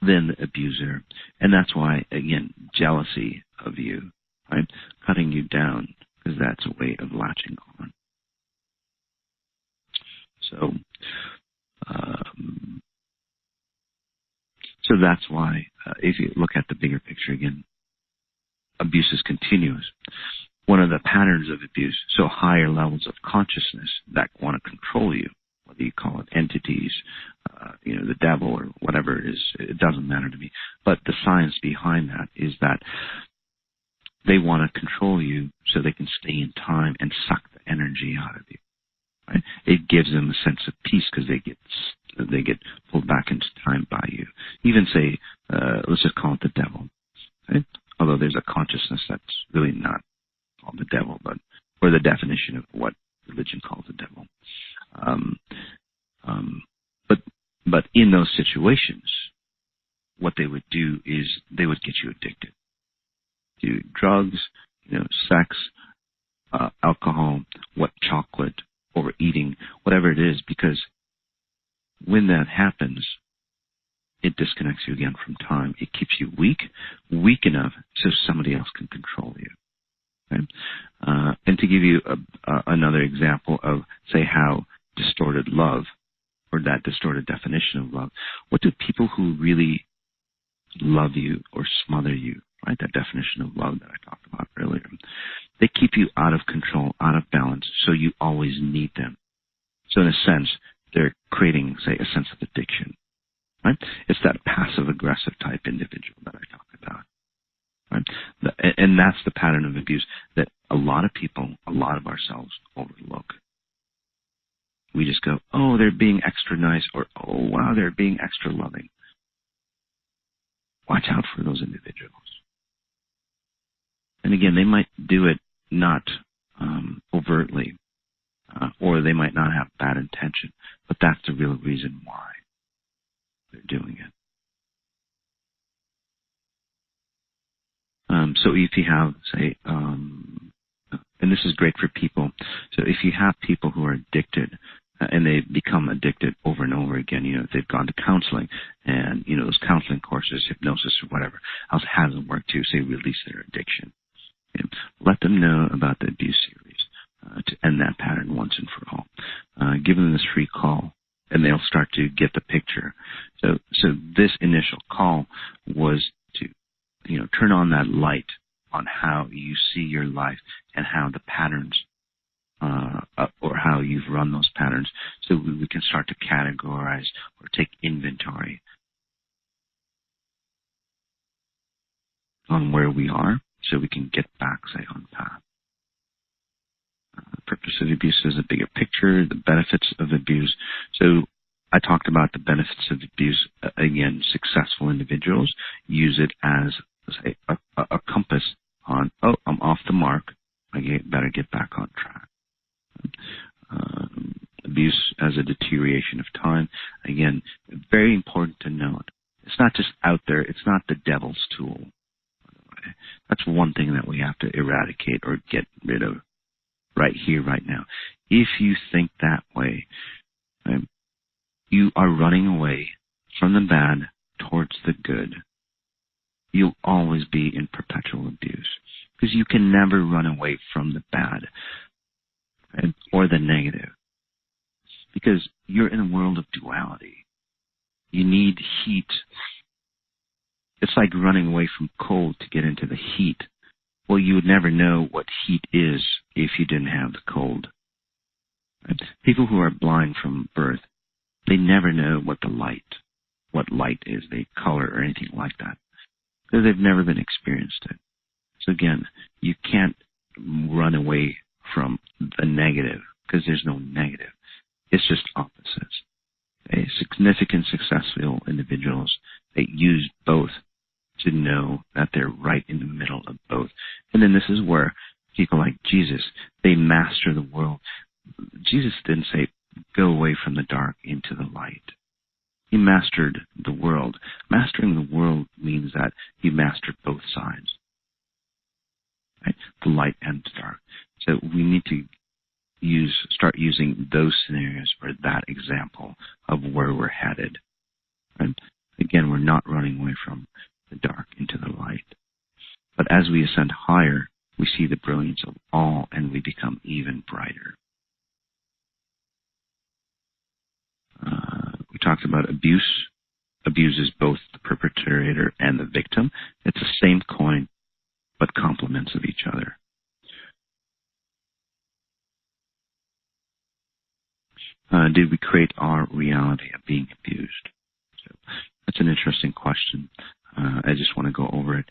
than the abuser. And that's why, again, jealousy of you, right? Cutting you down, because that's a way of latching on. So that's why, if you look at the bigger picture again, abuse is continuous. One of the patterns of abuse, so higher levels of consciousness that want to control you, whether you call it entities, the devil, or whatever it is, it doesn't matter to me. But the science behind that is that they want to control you so they can stay in time and suck the energy out of you. Right? It gives them a sense of peace because they get pulled back into time by you. Even say, let's just call it the devil. Right? Although there's a consciousness that's really not called the devil, or the definition of what religion calls the devil. But in those situations, what they would do is they would get you addicted to drugs, sex, alcohol, chocolate, overeating, whatever it is, because when that happens, it disconnects you again from time. It keeps you weak enough so somebody else can control you. Right? And to give you another example of, say, how distorted love, or that distorted definition of love, what do people who really love you or smother you, right, that definition of love that I talked about earlier, they keep you out of control, out of balance, so you always need them. So in a sense, they're creating, say, a sense of addiction. Right? It's that passive-aggressive type individual that I talked about. Right? And that's the pattern of abuse that a lot of people, a lot of ourselves overlook. We just go, oh, they're being extra nice, or, oh, wow, they're being extra loving. Watch out for those individuals. And again, they might do it not overtly, or they might not have bad intention, but that's the real reason why they're doing it. So if you have, say, and this is great for people, so if you have people who are addicted, and they become addicted over and over again, if they've gone to counseling, and, those counseling courses, hypnosis or whatever else hasn't worked to, say, release their addiction. Let them know about the abuse series to end that pattern once and for all. Give them this free call, and they'll start to get the picture. So this initial call was to, turn on that light on how you see your life and how the patterns, or how you've run those patterns, so we can start to categorize or take inventory on where we are, so we can get back, say, on path. The purpose of abuse is a bigger picture, the benefits of abuse. So I talked about the benefits of abuse. Again, successful individuals use it as, say, a compass on, oh, I'm off the mark, I better get back on track. Abuse as a deterioration of time. Again, very important to note. It's not just out there. It's not the devil's tool. That's one thing that we have to eradicate or get rid of right here, right now. If you think that way, you are running away from the bad towards the good. You'll always be in perpetual abuse, because you can never run away from the bad, right, or the negative, because you're in a world of duality. You need heat. It's like running away from cold to get into the heat. Well, you would never know what heat is if you didn't have the cold. Right? People who are blind from birth, they never know what light is, the color or anything like that, because they've never been experienced it. So again, you can't run away from the negative, because there's no negative. It's just opposites. Okay? Significant, successful individuals, they use both to know that they're right in the middle of both. And then this is where people like Jesus, they master the world. Jesus didn't say, go away from the dark into the light. He mastered the world. Mastering the world means that he mastered both sides, right? The light and the dark. So we need to start using those scenarios or that example of where we're headed. Right? Again, we're not running away from the dark into the light. But as we ascend higher, we see the brilliance of all, and we become even brighter. We talked about abuse. Abuse is both the perpetrator and the victim. It's the same coin, but complements of each other. Did we create our reality of being abused? So that's an interesting question. I just want to go over it.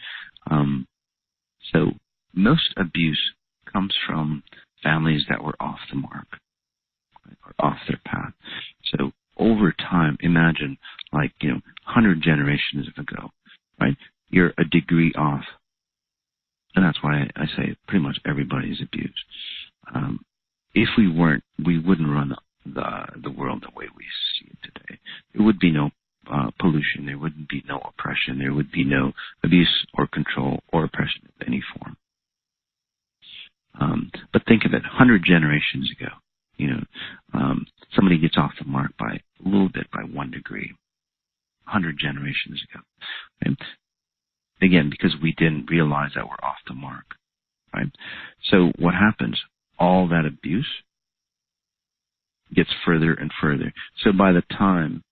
So most abuse comes from families that were off the mark, right, or off their path. So over time, imagine 100 generations ago, right? You're a degree off. And that's why I say pretty much everybody is abused. If we weren't, we wouldn't run the world the way we see it today. There would be no pollution. There wouldn't would be no oppression. There would be no abuse or control or oppression of any form. But think of it, 100 generations ago, somebody gets off the mark by a little bit, by 1 degree, 100 generations ago. Right? Again, because we didn't realize that we're off the mark. Right? So what happens? All that abuse gets further and further. So by the time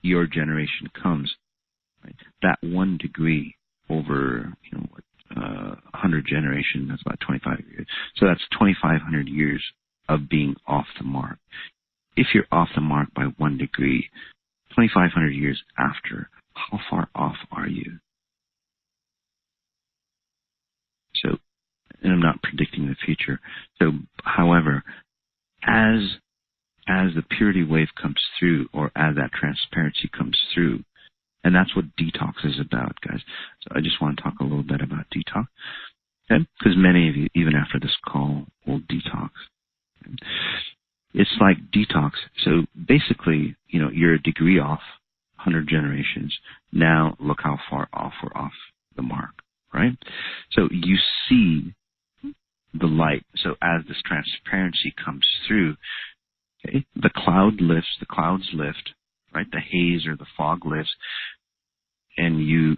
your generation comes, right, that 1 degree over, 100 generations, that's about 25 years. So that's 2,500 years of being off the mark. If you're off the mark by 1 degree, 2,500 years after, how far off are you? So, and I'm not predicting the future. So, however, as the purity wave comes through, or as that transparency comes through, and that's what detox is about, guys. So I just want to talk a little bit about detox, okay? Because many of you, even after this call, will detox. Okay? It's like detox. So basically, you're a degree off, 100 generations. Now look how far off we're off the mark, right? So you see the light. So as this transparency comes through, okay, the clouds lift, right? The haze or the fog lifts, and you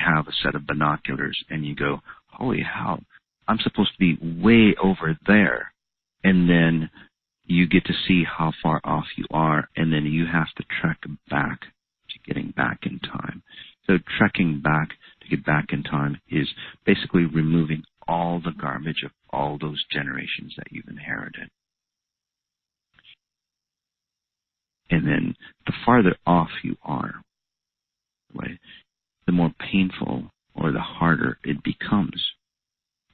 have a set of binoculars, and you go, holy hell, I'm supposed to be way over there. And then you get to see how far off you are, and then you have to trek back to getting back in time. So trekking back to get back in time is basically removing all the garbage of all those generations that you've inherited. And then the farther off you are, right, the more painful or the harder it becomes.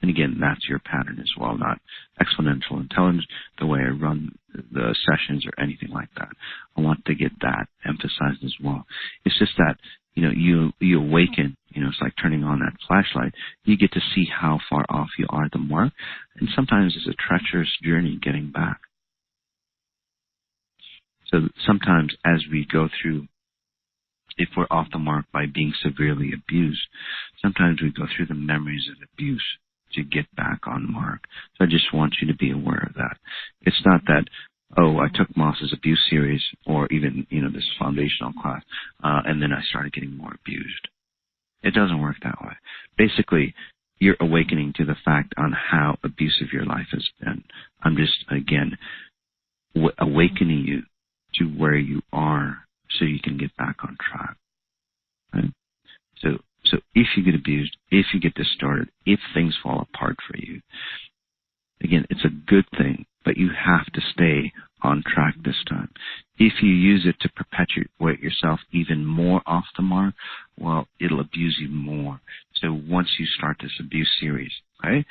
And again, that's your pattern as well, not exponential intelligence, the way I run the sessions or anything like that. I want to get that emphasized as well. It's just that, you awaken, it's like turning on that flashlight. You get to see how far off you are at the mark, and sometimes it's a treacherous journey getting back. So sometimes as we go through, if we're off the mark by being severely abused, sometimes we go through the memories of abuse to get back on mark. So I just want you to be aware of that. It's not that, I took Moss's abuse series or even, this foundational class, and then I started getting more abused. It doesn't work that way. Basically, you're awakening to the fact on how abusive your life has been. I'm just, again, awakening you to where you are so you can get back on track. Right? So if you get abused, if you get distorted, if things fall apart for you, again, it's a good thing, but you have to stay on track this time. If you use it to perpetuate yourself even more off the mark, well, it'll abuse you more. So once you start this abuse series, okay,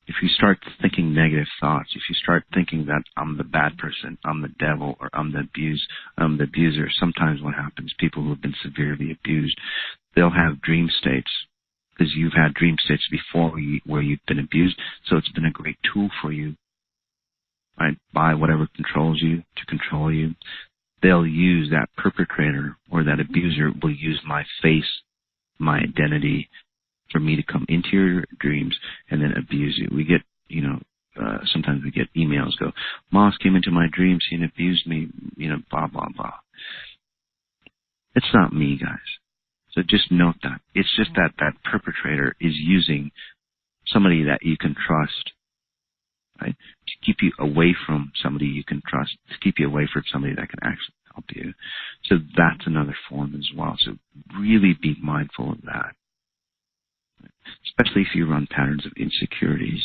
if you start thinking negative thoughts, if you start thinking that I'm the bad person, I'm the devil, or I'm the abuser, sometimes what happens, people who have been severely abused, they'll have dream states, because you've had dream states before where you've been abused, so it's been a great tool for you, right? By whatever controls you to control you. They'll use that perpetrator or that abuser will use my face, my identity, for me to come into your dreams and then abuse you. We get, sometimes we get emails go, Moss came into my dreams and abused me, blah, blah, blah. It's not me, guys. So just note that. It's just that that perpetrator is using somebody that you can trust, right, to keep you away from somebody you can trust, to keep you away from somebody that can actually help you. So that's another form as well. So really be mindful of that. Especially if you run patterns of insecurities,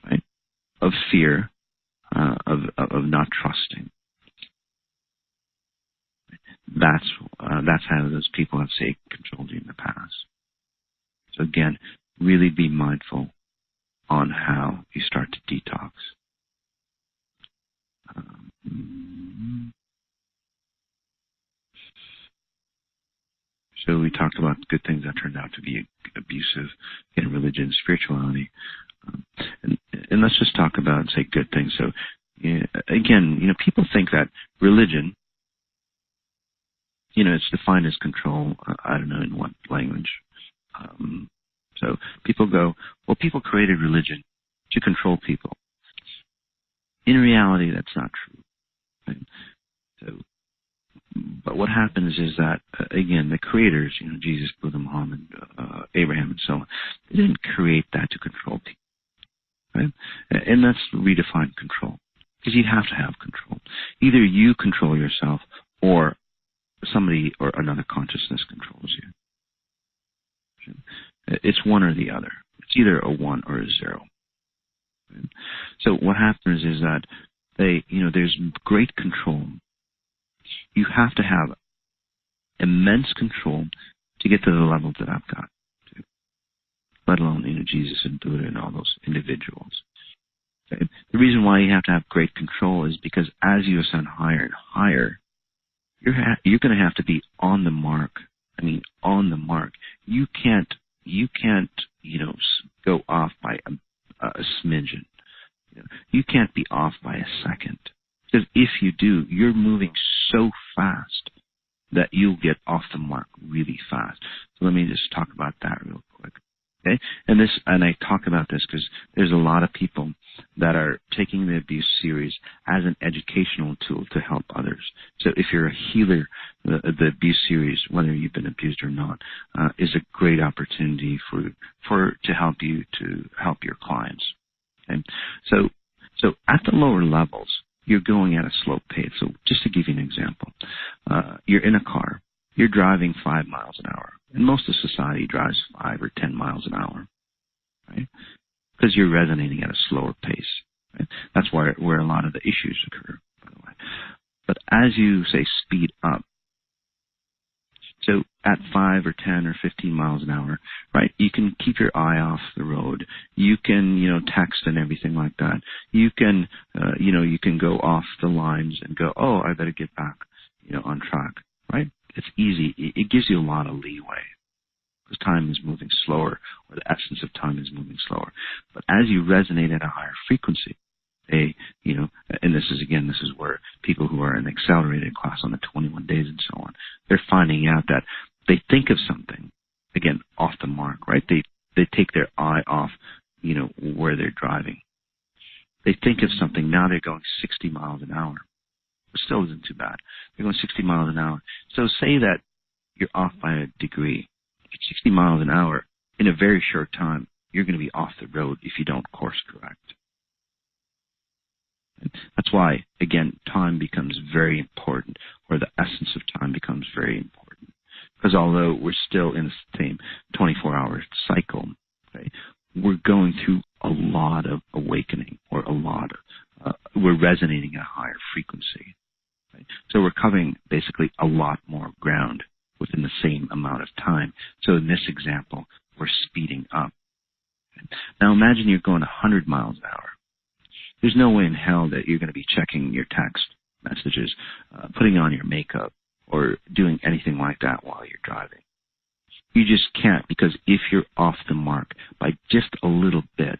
right? Of fear, of not trusting. That's how those people have, say, controlled you in the past. So again, really be mindful on how you start to detox. So we talked about good things that turned out to be abusive in religion, spirituality. And let's just talk about, say, good things. So, again, people think that religion it's defined as control. I don't know in what language. So people go, well, people created religion to control people. In reality, that's not true. Right? So, but what happens is that, again, the creators, Jesus, Buddha, Muhammad, Abraham, and so on, they didn't create that to control people. Right? And that's redefined control. Because you have to have control. Either you control yourself or somebody or another consciousness controls you. It's one or the other. It's either a 1 or a 0. Right? So what happens is that there's great control. You have to have immense control to get to the level that I've got to, let alone Jesus and Buddha and all those individuals. Okay? The reason why you have to have great control is because as you ascend higher and higher, you're going to have to be on the mark. I mean, on the mark. You can't go off by a smidgen. You can't be off by a second. Because if you do, you're moving so fast that you'll get off the mark really fast. So let me just talk about that real quick. Okay? And I talk about this because there's a lot of people that are taking the abuse series as an educational tool to help others. So if you're a healer, the abuse series, whether you've been abused or not, is a great opportunity to help you to help your clients. Okay? So at the lower levels, you're going at a slow pace. So just to give you an example, you're in a car. You're driving 5 miles an hour. And most of society drives 5 or 10 miles an hour, right? Because you're resonating at a slower pace. Right? That's where a lot of the issues occur, by the way. But as you, say, speed up, so at 5 or 10 or 15 miles an hour, right, you can keep your eye off the road. You can, text and everything like that. You can, you can go off the lines and go, oh, I better get back, on track, right? It's easy. It gives you a lot of leeway because time is moving slower, or the essence of time is moving slower. But as you resonate at a higher frequency, and this is where people who are in accelerated class on the 21 days and so on, they're finding out that they think of something, again, off the mark, right? They take their eye off, where they're driving. They think of something, now they're going 60 miles an hour. It still isn't too bad. They're going 60 miles an hour. So say that you're off by a degree. 60 miles an hour, in a very short time, you're going to be off the road if you don't course correct. That's why, again, time becomes very important, or the essence of time becomes very important. Because although we're still in the same 24-hour cycle, okay, we're going through a lot of awakening, or we're resonating at a higher frequency. Right? So we're covering basically a lot more ground within the same amount of time. So in this example, we're speeding up. Now imagine you're going 100 miles an hour. There's no way in hell that you're going to be checking your text messages, putting on your makeup, or doing anything like that while you're driving. You just can't, because if you're off the mark by just a little bit,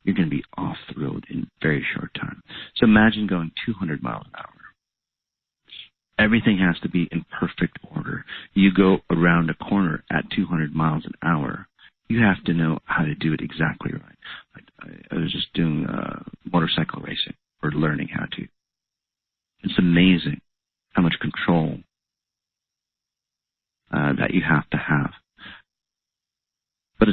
you're going to be off the road in a very short time. So imagine going 200 miles an hour. Everything has to be in perfect order. You go around a corner at 200 miles an hour. You have to know how to do it exactly right. I was just doing motorcycle racing, or learning how to. It's amazing how much control that you have to have. But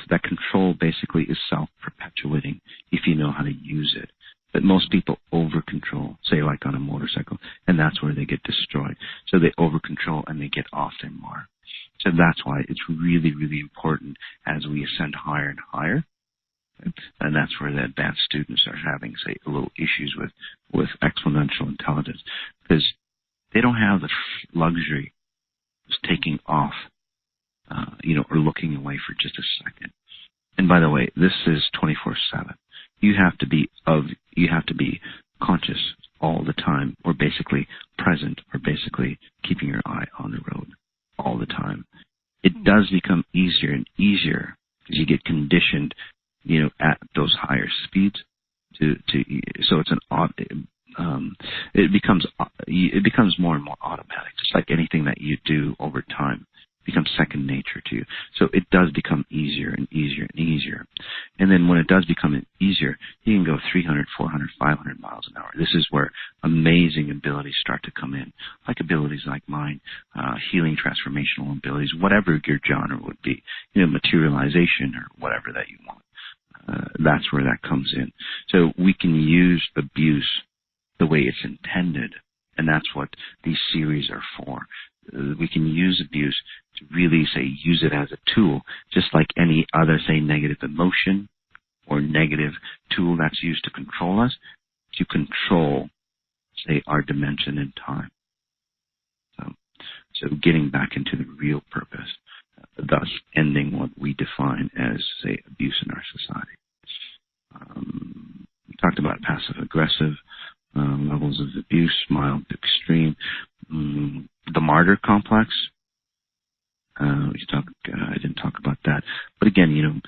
that control basically is self-perpetuating if you know how to use it. But most people over-control, say like on a motorcycle, and that's where they get destroyed. So they over-control and they get off their mark. So that's why it's really, really important as we ascend higher and higher. And that's where the advanced students are having, say, a little issues with exponential intelligence, because they don't have the luxury of taking off, or looking away for just a second. And by the way, this is 24/7. You have to be conscious all the time, or basically present, or basically keeping your eye on the road all the time. It does become easier and easier because you get conditioned, at those higher speeds so it's it becomes more and more automatic, just like anything that you do over time becomes second nature to you. So it does become easier and easier and easier. And then when it does become easier, you can go 300, 400, 500 miles an hour. This is where amazing abilities start to come in, like abilities like mine, healing transformational abilities, whatever your genre would be, materialization or whatever that you want. That's where that comes in. So we can use abuse the way it's intended, and that's what these series are for. We can use abuse to really, use it as a tool, just like any other, negative emotion or negative tool that's used to control us, to control, our dimension in time. So getting back into the real purpose, thus ending what we define as, abuse in our society. We talked about passive-aggressive levels of abuse, mild to extreme. The martyr complex, I didn't talk about that. But again,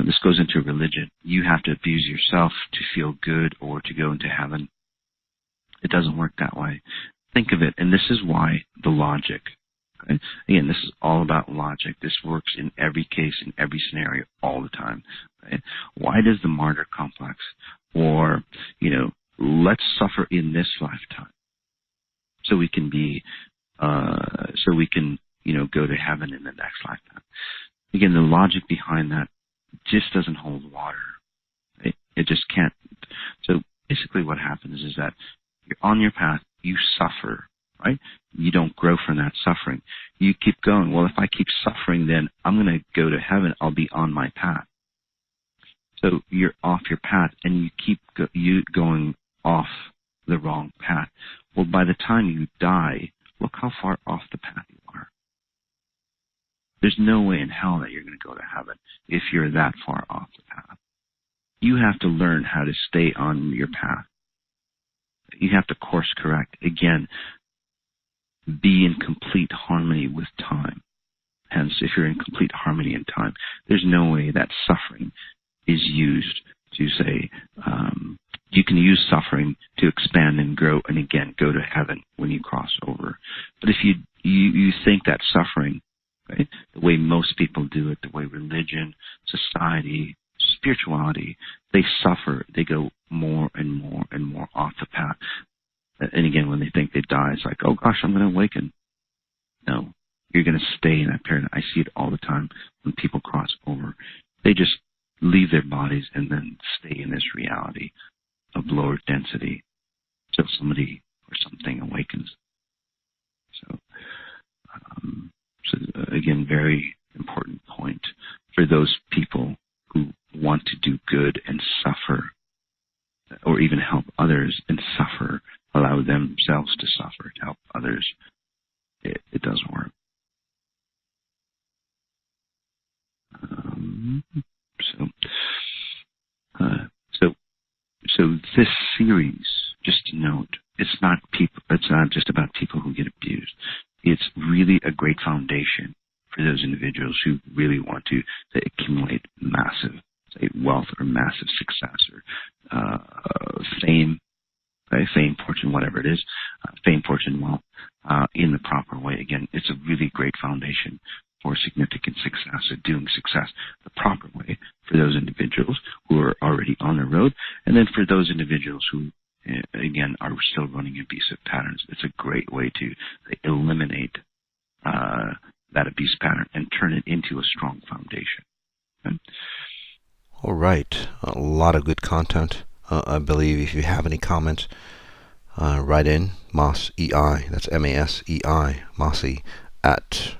this goes into religion. You have to abuse yourself to feel good or to go into heaven. It doesn't work that way. Think of it, and this is why the logic. Okay? Again, this is all about logic. This works in every case, in every scenario, all the time. Okay? Why does the martyr complex, or, let's suffer in this lifetime so we can be, go to heaven in the next lifetime? Again, the logic behind that just doesn't hold water. Right? It just can't. So basically what happens is that you're on your path, you suffer, right? You don't grow from that suffering. You keep going. Well, if I keep suffering, then I'm going to go to heaven. I'll be on my path. So you're off your path, and you keep going off the wrong path. Well, by the time you die, look how far off the path you are. There's no way in hell that you're going to go to heaven if you're that far off the path. You have to learn how to stay on your path. You have to course correct. Again, be in complete harmony with time. Hence, if you're in complete harmony in time, there's no way that suffering is used to you can use suffering to expand and grow and again go to heaven when you cross over. But if you think that suffering, right, the way most people do it, the way religion, society, spirituality, they suffer, they go more and more and more off the path. And again, when they think they die, it's like, oh gosh, I'm going to awaken. No, you're going to stay in that paradigm. I see it all the time when people cross over. They just leave their bodies and then stay in this reality of lower density till somebody or something awakens. So again, very important point for those people who want to do good and suffer, or even help others and suffer, allow themselves to suffer to help others. It doesn't work. So this series, just to note, it's not just about people who get abused. It's really a great foundation for those individuals who really want to accumulate massive, wealth or massive success or fame, fortune, whatever it is, fame, fortune, wealth, in the proper way. Again, it's a really great foundation for significant success, or doing success the proper way for those individuals who are already on the road, and then for those individuals who, again, are still running abusive patterns. It's a great way to eliminate that abuse pattern and turn it into a strong foundation. Okay? All right, a lot of good content. I believe if you have any comments, write in Masei, that's M-A-S-E-I, Masei, at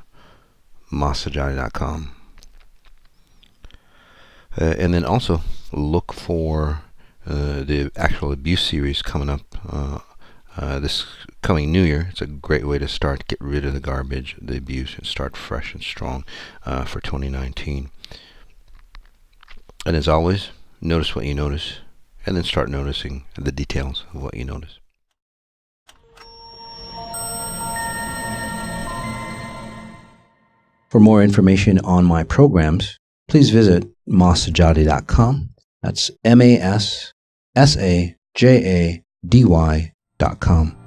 Masajati.com. And then also look for the actual abuse series coming up this coming New Year. It's a great way to start, get rid of the garbage, the abuse, and start fresh and strong for 2019. And as always, notice what you notice, and then start noticing the details of what you notice. For more information on my programs, please visit Masajati.com. That's Masajati.com. dy.com.